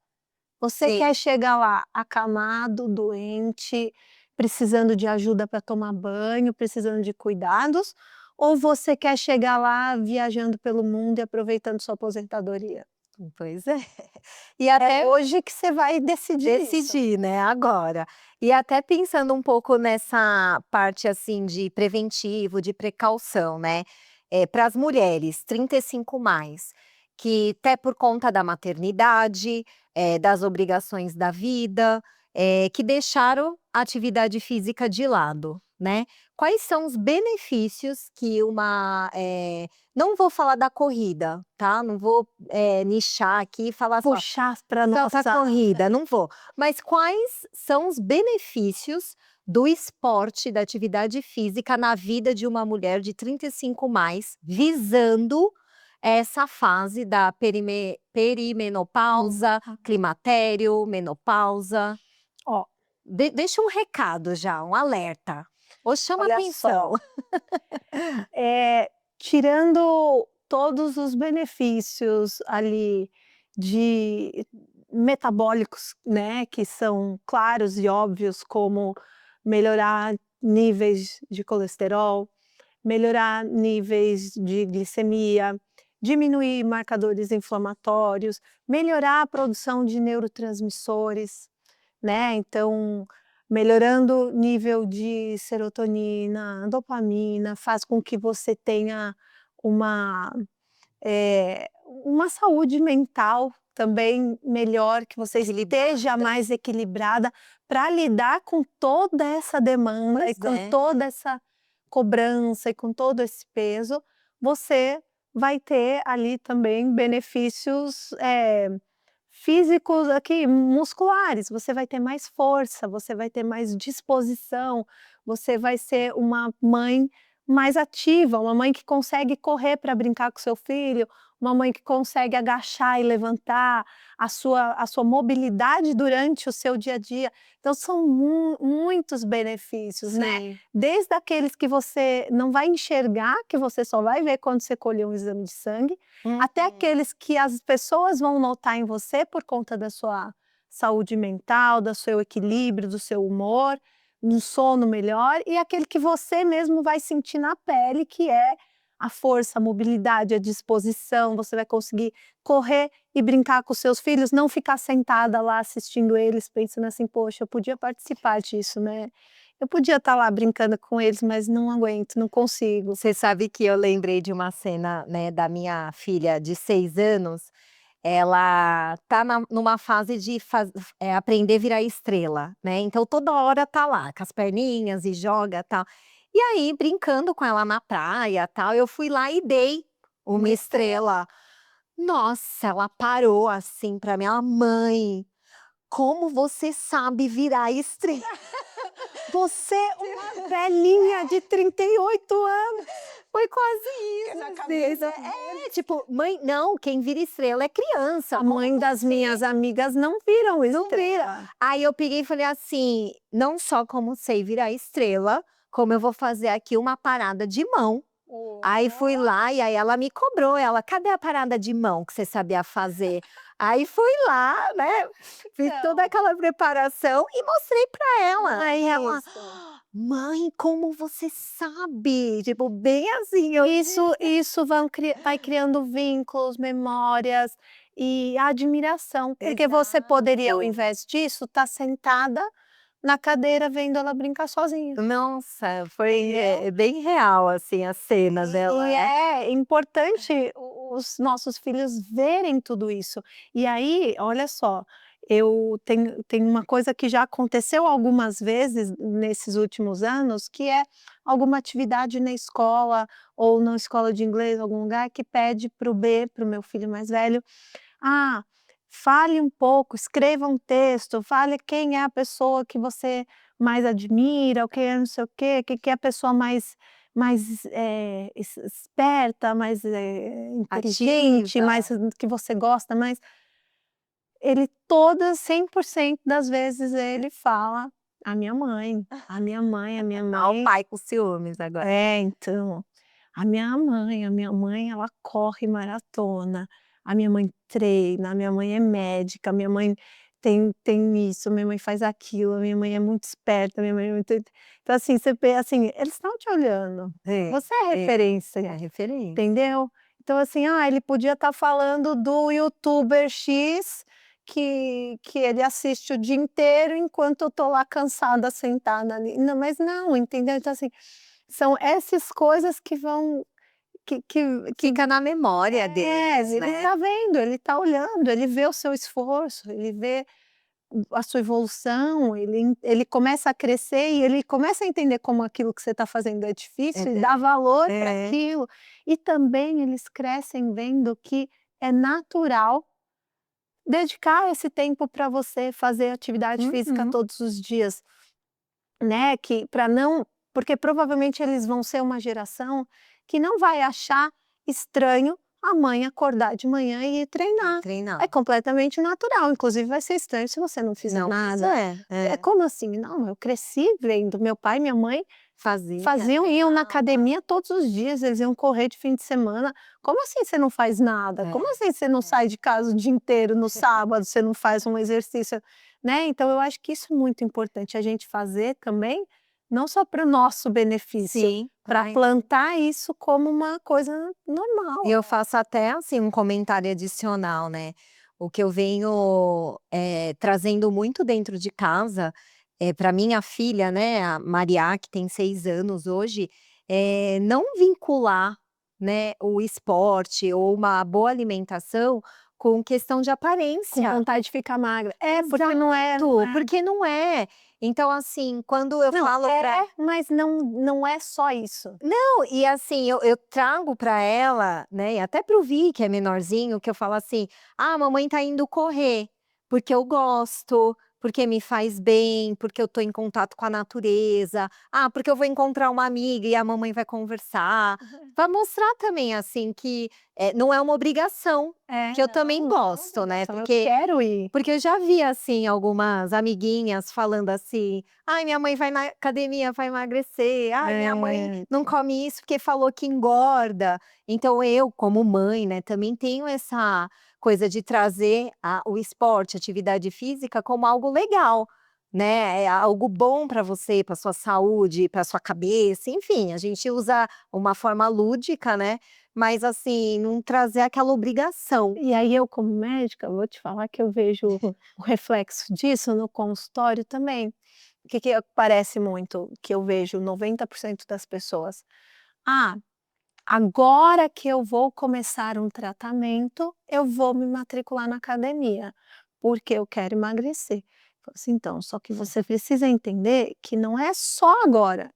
Você Sim. quer chegar lá acamado, doente, precisando de ajuda para tomar banho, precisando de cuidados, ou você quer chegar lá viajando pelo mundo e aproveitando sua aposentadoria? Pois é. E É até hoje que você vai decidir isso. decidir, né, agora. E até pensando um pouco nessa parte, assim, de preventivo, de precaução, né, para as mulheres 35 mais, que até por conta da maternidade, das obrigações da vida, que deixaram a atividade física de lado, né. Quais são os benefícios que não vou falar da corrida, tá, não vou, nichar aqui e falar só Puxar para só pra nossa corrida, não vou. Mas quais são os benefícios do esporte, da atividade física na vida de uma mulher de 35 mais, visando essa fase da perimenopausa, climatério, menopausa? ó, Deixa um recado já, um alerta, ou chama olha atenção. só, tirando todos os benefícios ali de metabólicos, né, que são claros e óbvios, como melhorar níveis de colesterol, melhorar níveis de glicemia, diminuir marcadores inflamatórios, melhorar a produção de neurotransmissores, né, então, melhorando o nível de serotonina, dopamina, faz com que você tenha uma, uma saúde mental também melhor, que você esteja mais equilibrada para lidar com toda essa demanda e Pois com é. toda essa cobrança e com todo esse peso, você vai ter ali também benefícios, físicos aqui, musculares, você vai ter mais força, você vai ter mais disposição, você vai ser uma mãe mais ativa, uma mãe que consegue correr para brincar com seu filho, uma mãe que consegue agachar e levantar, a sua mobilidade durante o seu dia a dia. Então são muitos benefícios, né, Sim. desde aqueles que você não vai enxergar, que você só vai ver quando você colher um exame de sangue, até aqueles que as pessoas vão notar em você por conta da sua saúde mental, do seu equilíbrio, do seu humor, um sono melhor, e aquele que você mesmo vai sentir na pele, que é a força, a mobilidade, a disposição, você vai conseguir correr e brincar com seus filhos, não ficar sentada lá assistindo eles, pensando assim: "Poxa, eu podia participar disso, né, eu podia estar lá brincando com eles, mas não aguento, não consigo". Você sabe que eu lembrei de uma cena, né, da minha filha de 6 anos, ela tá numa fase de aprender a virar estrela, né, então toda hora tá lá com as perninhas e joga, tal. E aí brincando com ela na praia, tal, eu fui lá e dei uma estrela. Nossa, ela parou assim pra mim, ela: "Mãe, como você sabe virar estrela?" Você, uma velhinha de 38 anos. Foi quase isso, Na assim, cabeça tipo: "Mãe, não, quem vira estrela é criança, A como mãe das você minhas amigas não viram não vira". estrela. Aí eu peguei e falei assim: "Não só como sei virar estrela, como eu vou fazer aqui uma parada de mão". Aí fui lá e aí ela me cobrou, ela: "Cadê a parada de mão que você sabia fazer?". Aí fui lá, né, fiz toda Então. aquela preparação e mostrei pra ela. Não é Aí ela: isso. "Mãe, como você sabe?". Tipo, bem assim, eu Isso vai criando vínculos, memórias e admiração, porque você poderia, ao Exato. invés disso, estar sentada na cadeira vendo ela brincar sozinha. Nossa, foi, Entendeu? bem real, assim, as cenas, ela E é importante os nossos filhos verem tudo isso. E aí, olha só, eu tenho uma coisa que já aconteceu algumas vezes nesses últimos anos, que é alguma atividade na escola ou na escola de inglês, algum lugar que pede para o B, para o meu filho mais velho: "Ah, fale um pouco, escreva um texto, fale quem é a pessoa que você mais admira, ou quem é não sei o quê, quem que é a pessoa mais, esperta, mais, inteligente, ativa. mais que você gosta mais". Ele todas 100% das vezes ele fala: "A minha mãe, a minha mãe, a minha Ó o mãe". pai com ciúmes agora. É, então, a minha mãe ela corre maratona, a minha mãe treina, a minha mãe é médica, a minha mãe tem isso, a minha mãe faz aquilo, a minha mãe é muito esperta, a minha mãe é muito então assim, você vê, assim, eles estão te olhando, É, você é é, é referência, referência. entendeu? Então assim, ele podia estar falando do youtuber X que ele assiste o dia inteiro enquanto eu tô lá cansada sentada ali, não, mas não, entendeu? Então assim, são essas coisas que vão que Fica na memória deles, ele né. está vendo, ele está olhando, ele vê o seu esforço, ele vê a sua evolução, ele começa a crescer e ele começa a entender como aquilo que você está fazendo é É difícil e de dá valor para é, aquilo. E também eles crescem vendo que é natural dedicar esse tempo para você fazer atividade física uhum. todos os dias. Né, que para não porque provavelmente eles vão ser uma geração que não vai achar estranho a mãe acordar de manhã e ir E treinar. É treinar. completamente natural, inclusive vai ser estranho se você não fizer Não nada. fizer, É como assim? Não, eu cresci vendo meu pai e minha mãe fazia, iam na treinava. academia todos os dias, eles iam correr de fim de semana. Como assim você não faz nada? É, Como assim você não sai de casa o dia inteiro, no sábado você não faz um exercício, né. Então eu acho que isso é muito importante a gente fazer também, não só para o nosso benefício, Sim, para plantar isso como uma coisa normal. e eu faço até, assim, um comentário adicional, né, o que eu venho, trazendo muito dentro de casa, pra minha filha, né, a Maria, que tem 6 anos hoje, não vincular, né, o esporte ou uma boa alimentação com questão de Com aparência. vontade de ficar magra. É, porque não é, Exato, porque não é. Então, assim, quando eu não, falo pra mas não é só isso. não, e assim, eu trago pra ela, né, e até para o Vi, que é menorzinho, que eu falo assim: "Ah, mamãe tá indo correr, porque eu gosto, porque me faz bem, porque eu tô em contato com a natureza. Ah, porque eu vou encontrar uma amiga e a mamãe vai conversar". Pra mostrar também, assim, que, não é uma obrigação, É, que eu também não é uma gosto, né, obrigação, eu quero ir. porque eu já vi, assim, algumas amiguinhas falando assim: "Ai, minha mãe vai na academia para emagrecer. Ai, minha mãe É, não come isso porque falou que engorda". Então eu, como mãe, né, também tenho essa coisa de trazer o esporte, a atividade física como algo legal, né, é algo bom para você, para sua saúde, para sua cabeça, enfim, a gente usa uma forma lúdica, né, mas assim, não trazer aquela obrigação. e aí eu como médica, vou te falar que eu vejo o reflexo disso no consultório também. O que que aparece muito, que eu vejo 90% das pessoas: "Ah, agora que eu vou começar um tratamento, eu vou me matricular na academia, porque eu quero emagrecer". Falo assim: "Então, só que você precisa entender que não é só agora,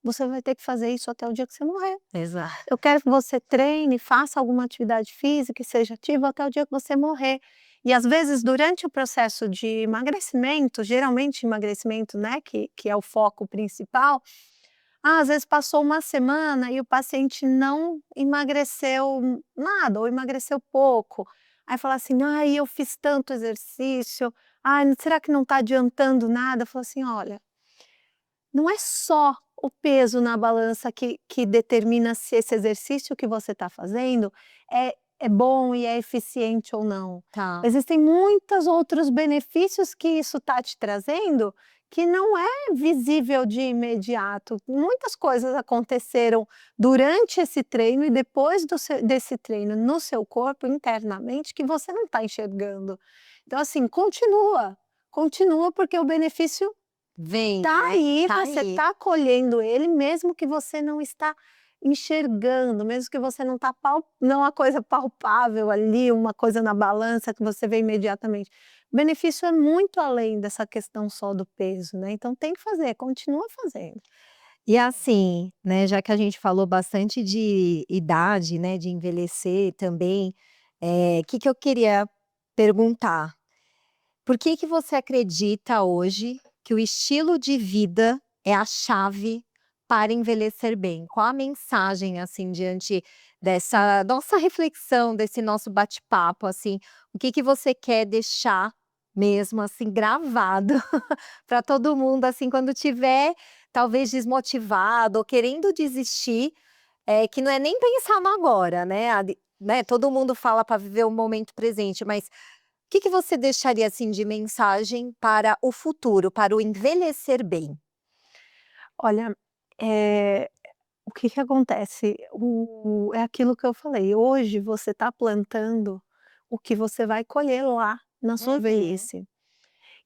você vai ter que fazer isso até o dia que você morrer. Exato. Eu quero que você treine, faça alguma atividade física e seja ativo até o dia que você morrer". E às vezes durante o processo de emagrecimento, geralmente emagrecimento, né, que é o foco principal, às vezes passou uma semana e o paciente não emagreceu nada ou emagreceu pouco. Aí fala assim: "Ai, eu fiz tanto exercício, ai, será que não está adiantando nada?". Eu falo assim: "Olha, não é só o peso na balança que determina se esse exercício que você está fazendo é bom e é eficiente ou não. Tá. Existem muitos outros benefícios que isso está te trazendo, que não é visível de imediato. Muitas coisas aconteceram durante esse treino e depois desse treino no seu corpo, internamente, que você não está enxergando. Então, assim, continua, continua, porque o benefício Vem, tá né, aí, tá você aí. tá colhendo ele, mesmo que você não está enxergando, mesmo que você não tá não é uma coisa palpável ali, uma coisa na balança que você vê imediatamente. O benefício é muito além dessa questão só do peso, né, então tem que fazer, continua fazendo. E assim, né, já que a gente falou bastante de idade, né, de envelhecer também, que eu queria perguntar? Por que você acredita hoje que o estilo de vida é a chave para envelhecer bem? Qual a mensagem, assim, diante dessa nossa reflexão, desse nosso bate-papo, assim, o que você quer deixar mesmo, assim, gravado para todo mundo, assim, quando tiver talvez desmotivado ou querendo desistir, que não é nem pensar no agora, né, né, todo mundo fala para viver o momento presente, mas que você deixaria, assim, de mensagem para o futuro, para o envelhecer bem? Olha, o que que acontece, é aquilo que eu falei, hoje você está plantando o que você vai colher lá na sua Uhum. velhice.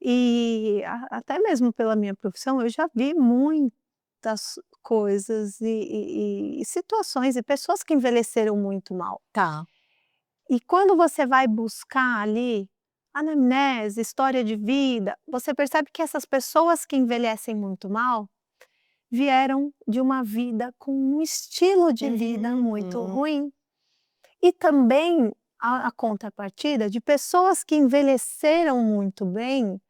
E até mesmo pela minha profissão, eu já vi muitas coisas e situações e pessoas que envelheceram muito mal. Tá. E quando você vai buscar ali anamnese, história de vida, você percebe que essas pessoas que envelhecem muito mal, vieram de uma vida com um estilo de vida muito Uhum. ruim. E também a contrapartida de pessoas que envelheceram muito bem,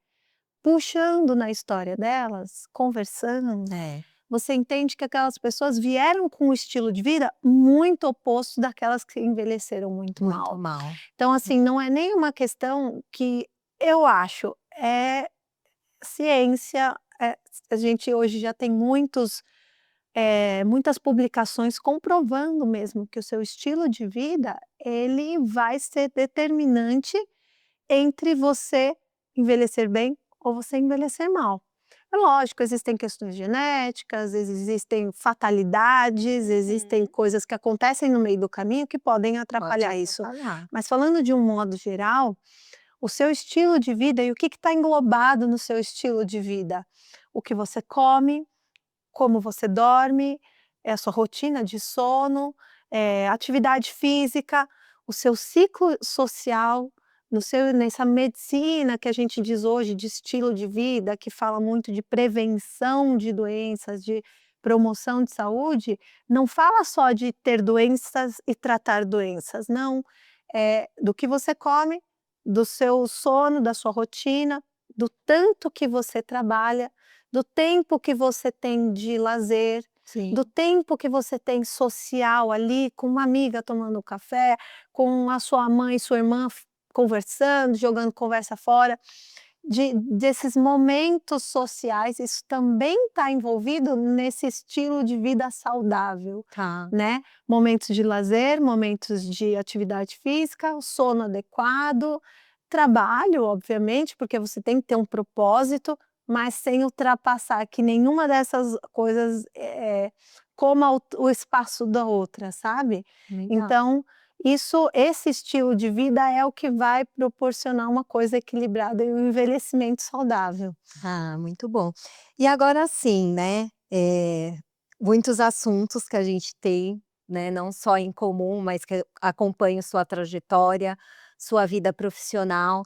puxando na história delas, conversando, É, você entende que aquelas pessoas vieram com um estilo de vida muito oposto daquelas que envelheceram muito muito mal. mal. Então, assim, não é nem uma questão que eu acho, é ciência, a gente hoje já tem muitas publicações comprovando mesmo que o seu estilo de vida, ele vai ser determinante entre você envelhecer bem ou você envelhecer mal. É lógico, existem questões genéticas, existem fatalidades, existem Uhum. coisas que acontecem no meio do caminho que podem Pode atrapalhar isso. atrapalhar. Mas falando de um modo geral, o seu estilo de vida e o que está englobado no seu estilo de vida? O que você come, como você dorme, a sua rotina de sono, atividade física, o seu ciclo social, no seu nessa medicina que a gente diz hoje de estilo de vida, que fala muito de prevenção de doenças, de promoção de saúde, não fala só de ter doenças e tratar doenças, não, do que você come, do seu sono, da sua rotina, do tanto que você trabalha, do tempo que você tem de lazer, do Sim. tempo que você tem social ali com uma amiga tomando café, com a sua mãe e sua irmã conversando, jogando conversa fora, desses momentos sociais, isso também está envolvido nesse estilo de vida saudável, Tá. né. Momentos de lazer, momentos de atividade física, o sono adequado, trabalho, obviamente, porque você tem que ter um propósito, mas sem ultrapassar, que nenhuma dessas coisas, coma o espaço da outra, sabe. Legal. Então, esse estilo de vida é o que vai proporcionar uma coisa equilibrada e um envelhecimento saudável. Ah, muito bom. E agora sim, né, muitos assuntos que a gente tem, né, não só em comum, mas que acompanham sua trajetória, sua vida profissional.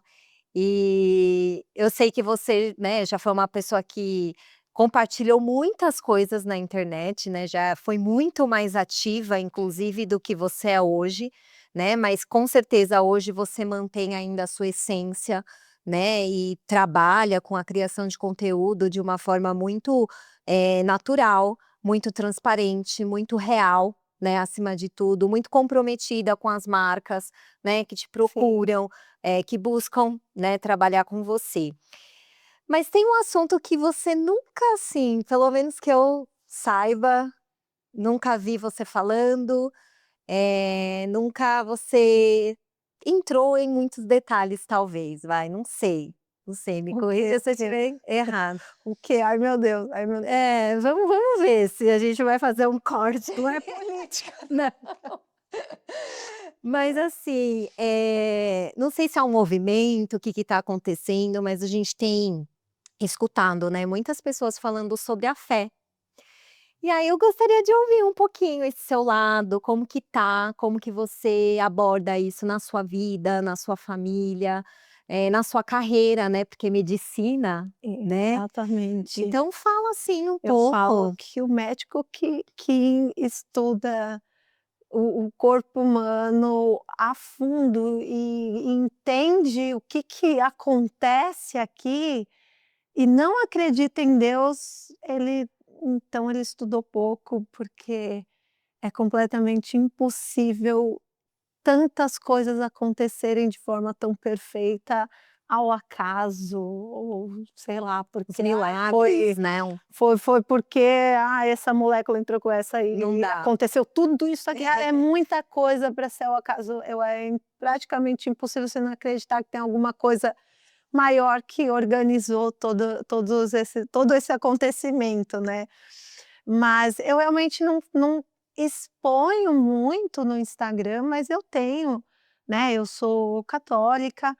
E eu sei que você, né, já foi uma pessoa que compartilhou muitas coisas na internet, né, já foi muito mais ativa, inclusive, do que você é hoje, né, mas com certeza hoje você mantém ainda a sua essência, né, e trabalha com a criação de conteúdo de uma forma muito, natural, muito transparente, muito real, né, acima de tudo, muito comprometida com as marcas, né, que te Sim. procuram, que buscam, né, trabalhar com você. Mas tem um assunto que você nunca, assim, pelo menos que eu saiba, nunca vi você falando, nunca você entrou em muitos detalhes talvez, vai, não sei, não sei, me O quê? corrija se eu O quê? estiver errado. O quê? Ai meu Deus, ai meu Deus. É, vamos ver se a gente vai fazer um corte. Não é política. Não. Mas assim, não sei se é um movimento, o que está acontecendo, mas a gente tem escutado, né, muitas pessoas falando sobre a fé. E aí eu gostaria de ouvir um pouquinho esse seu lado, como que tá, como que você aborda isso na sua vida, na sua família, na sua carreira, né, porque medicina, né. Exatamente. Então fala assim um Eu falo pouco. que o médico que estuda o corpo humano a fundo e entende o que acontece aqui e não acredita em Deus, ele estudou pouco, porque é completamente impossível tantas coisas acontecerem de forma tão perfeita ao acaso ou sei lá, Os porque ai milagres, né, foi porque, essa molécula entrou com essa não e dá. aconteceu tudo isso aqui, é muita coisa para ser o acaso, praticamente impossível você não acreditar que tem alguma coisa maior que organizou todo esse acontecimento, né. Mas eu realmente não exponho muito no Instagram, mas eu tenho, né, eu sou católica.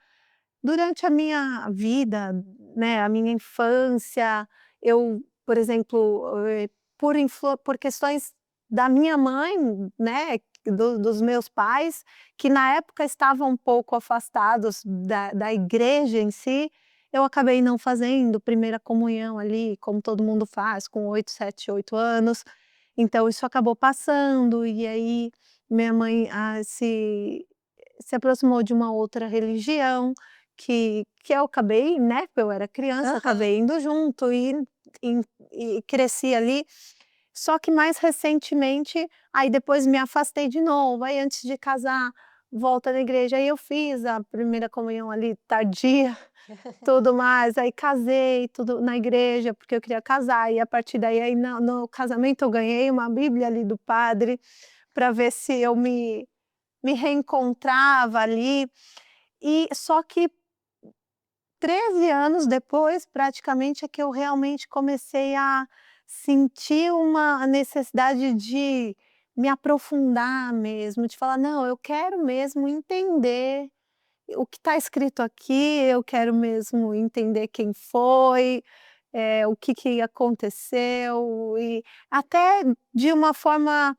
Durante a minha vida, né, a minha infância, eu, por exemplo, por questões da minha mãe, né, dos meus pais, que na época estavam um pouco afastados da igreja em si, eu acabei não fazendo primeira comunhão ali, como todo mundo faz, com 8, 7, 8 anos. Então isso acabou passando, e aí minha mãe, se aproximou de uma outra religião, que eu acabei, né, eu era criança, Aham. acabei indo junto e e cresci ali. Só que mais recentemente, aí depois me afastei de novo, aí antes de casar, volta na igreja, aí eu fiz a primeira comunhão ali tardia, tudo mais, aí casei, tudo na igreja, porque eu queria casar, e a partir daí, aí no casamento eu ganhei uma bíblia ali do padre, para ver se eu me reencontrava ali, e só que 13 anos depois, praticamente, é que eu realmente comecei a sentir uma necessidade de me aprofundar mesmo, de falar: "Não, eu quero mesmo entender o que está escrito aqui, eu quero mesmo entender quem foi, o que que aconteceu", e até de uma forma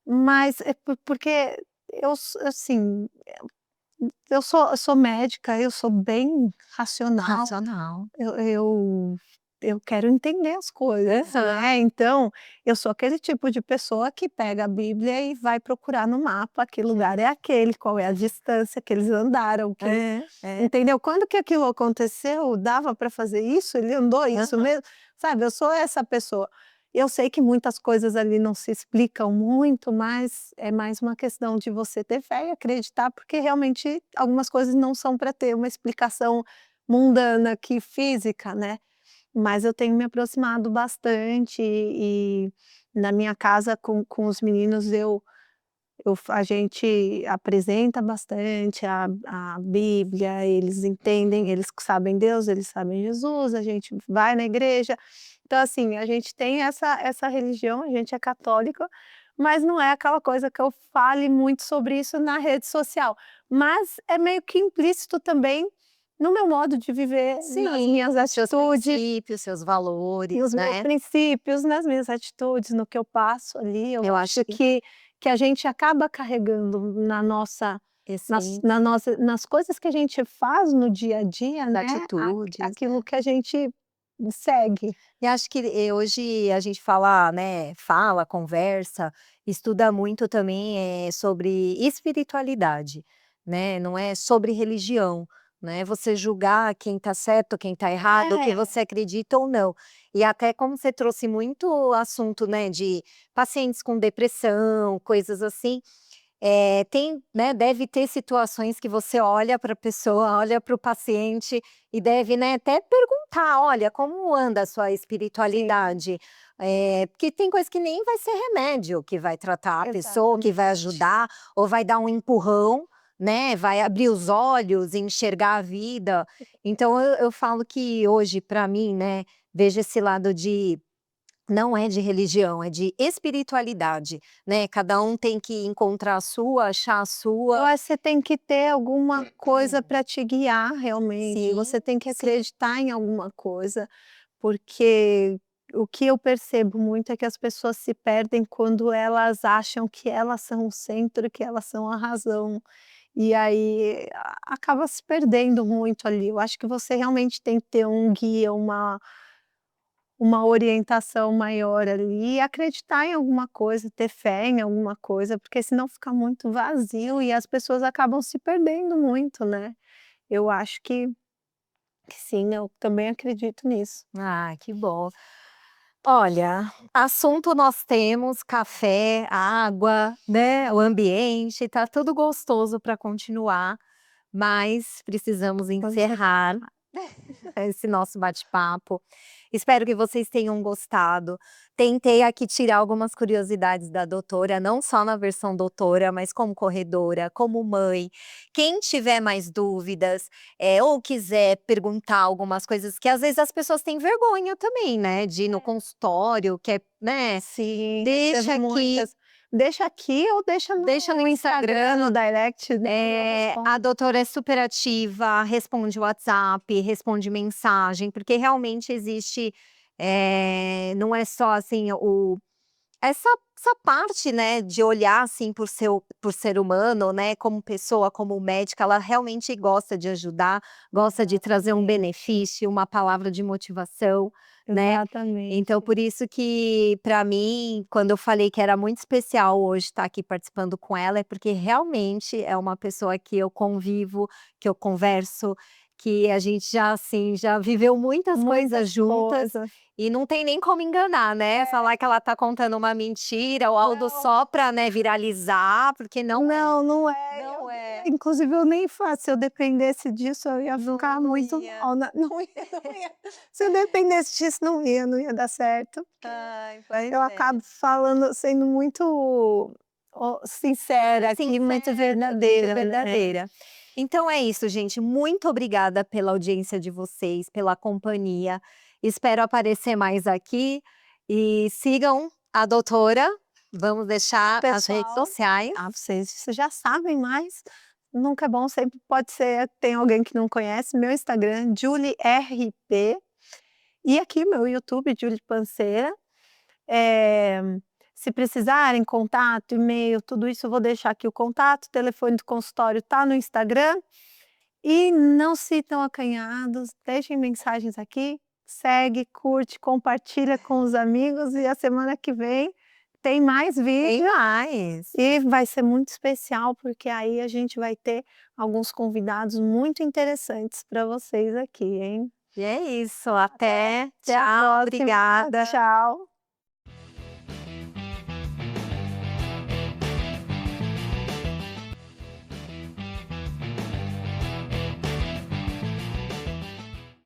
mais porque assim, eu sou médica, eu sou bem racional, Racional. eu eu eu quero entender as coisas, Aham. né, então, eu sou aquele tipo de pessoa que pega a Bíblia e vai procurar no mapa que lugar é aquele, qual é a distância que eles andaram, que É, é. entendeu? Quando que aquilo aconteceu, dava para fazer isso, ele andou isso Aham. mesmo, sabe, eu sou essa pessoa. Eu sei que muitas coisas ali não se explicam muito, mas é mais uma questão de você ter fé e acreditar, porque realmente algumas coisas não são para ter uma explicação mundana aqui física, né. Mas eu tenho me aproximado bastante e na minha casa com os meninos a gente apresenta bastante a Bíblia, eles entendem, eles sabem Deus, eles sabem Jesus, a gente vai na igreja. Então, assim, a gente tem essa religião, a gente é católico, mas não é aquela coisa que eu fale muito sobre isso na rede social. Mas é meio que implícito também no meu modo de viver, nas Sim, minhas seus atitudes princípios, seus e valores, os meus né. princípios, nas minhas atitudes, no que eu passo ali, eu Eu acho acho que que a gente acaba carregando na nossa essência nas coisas que a gente faz no dia a dia, das né, atitudes, aquilo né. que a gente segue. E acho que, hoje a gente fala, né, fala, conversa, estuda muito também, sobre espiritualidade, né, não é sobre religião, né, você julgar quem está certo, quem está errado, o que É, você acredita ou não. E até como você trouxe muito assunto, né, de pacientes com depressão, coisas assim, tem, né, deve ter situações que você olha para a pessoa, olha para o paciente e deve, né, até perguntar: "Olha, como anda a sua sim, espiritualidade?". Porque tem coisa que nem vai ser remédio que vai tratar a pessoa, que vai exatamente. ajudar ou vai dar um empurrão, né, vai abrir os olhos e enxergar a vida. Então eu falo que hoje para mim, né, vejo esse lado de não é de religião, é de espiritualidade, né, cada um tem que encontrar a sua, achar a Eu sua. acho que você tem que ter alguma coisa para te guiar realmente, Sim, você tem que sim. acreditar em alguma coisa, porque o que eu percebo muito é que as pessoas se perdem quando elas acham que elas são o centro, que elas são a razão, e aí acaba se perdendo muito ali. Eu acho que você realmente tem que ter um guia, uma orientação maior ali e acreditar em alguma coisa, ter fé em alguma coisa, porque senão fica muito vazio e as pessoas acabam se perdendo muito, né. Eu acho que sim, eu também acredito nisso. Ah, que bom. Olha, assunto nós temos, café, água, né, o ambiente, tá tudo gostoso para continuar, mas precisamos Quando você encerrar esse nosso bate-papo. Espero que vocês tenham gostado. Tentei aqui tirar algumas curiosidades da doutora, não só na versão doutora, mas como corredora, como mãe. Quem tiver mais dúvidas, ou quiser perguntar algumas coisas que às vezes as pessoas têm vergonha também, né, de ir no consultório, que é, né, sim, recebo deixa aqui, muitas. Deixa aqui ou deixa deixa no no Instagram, no Instagram. direct, né, que eu A respondo. doutora é super ativa, responde WhatsApp, responde mensagem, porque realmente existe, não é só assim essa parte, né, de olhar assim por ser humano, né, como pessoa, como médica, ela realmente gosta de ajudar, gosta de trazer um Exatamente, benefício, uma palavra de motivação, né. Então exatamente. por isso que para mim, quando eu falei que era muito especial hoje estar aqui participando com ela, é porque realmente é uma pessoa que eu convivo, que eu converso, que a gente já, assim, já viveu muitas coisas Muitas juntas, coisas. e não tem nem como enganar, né, falar que ela tá contando uma mentira ou algo Não. só pra, né, viralizar, porque não é, Não, não é. não é. Inclusive eu nem faço, se eu dependesse disso eu ia ficar Não muito ia. mal, não ia. Se eu dependesse disso não ia dar certo, porque Ai, pois eu é. acabo falando sendo muito sincera aqui, muito Sincera, muito verdadeira, né. verdadeira. Então é isso, gente. Muito obrigada pela audiência de vocês, pela companhia. Espero aparecer mais aqui e sigam a doutora. Vamos deixar as redes Pessoal, sociais. vocês já sabem, mas nunca é bom, sempre pode ser, tem alguém que não conhece. Meu Instagram, JulieRP, e aqui meu YouTube, Julie Panceira. Eh, Se precisarem, contato, e-mail, tudo isso eu vou deixar aqui o contato, o telefone do consultório está no Instagram. E não se sintam acanhados, deixem mensagens aqui, segue, curte, compartilha com os amigos e a semana que vem tem mais Tem vídeo mais. e vai ser muito especial, porque aí a gente vai ter alguns convidados muito interessantes para vocês aqui, hein. E é isso. Até. Até a Tchau. próxima. Obrigada. Tchau.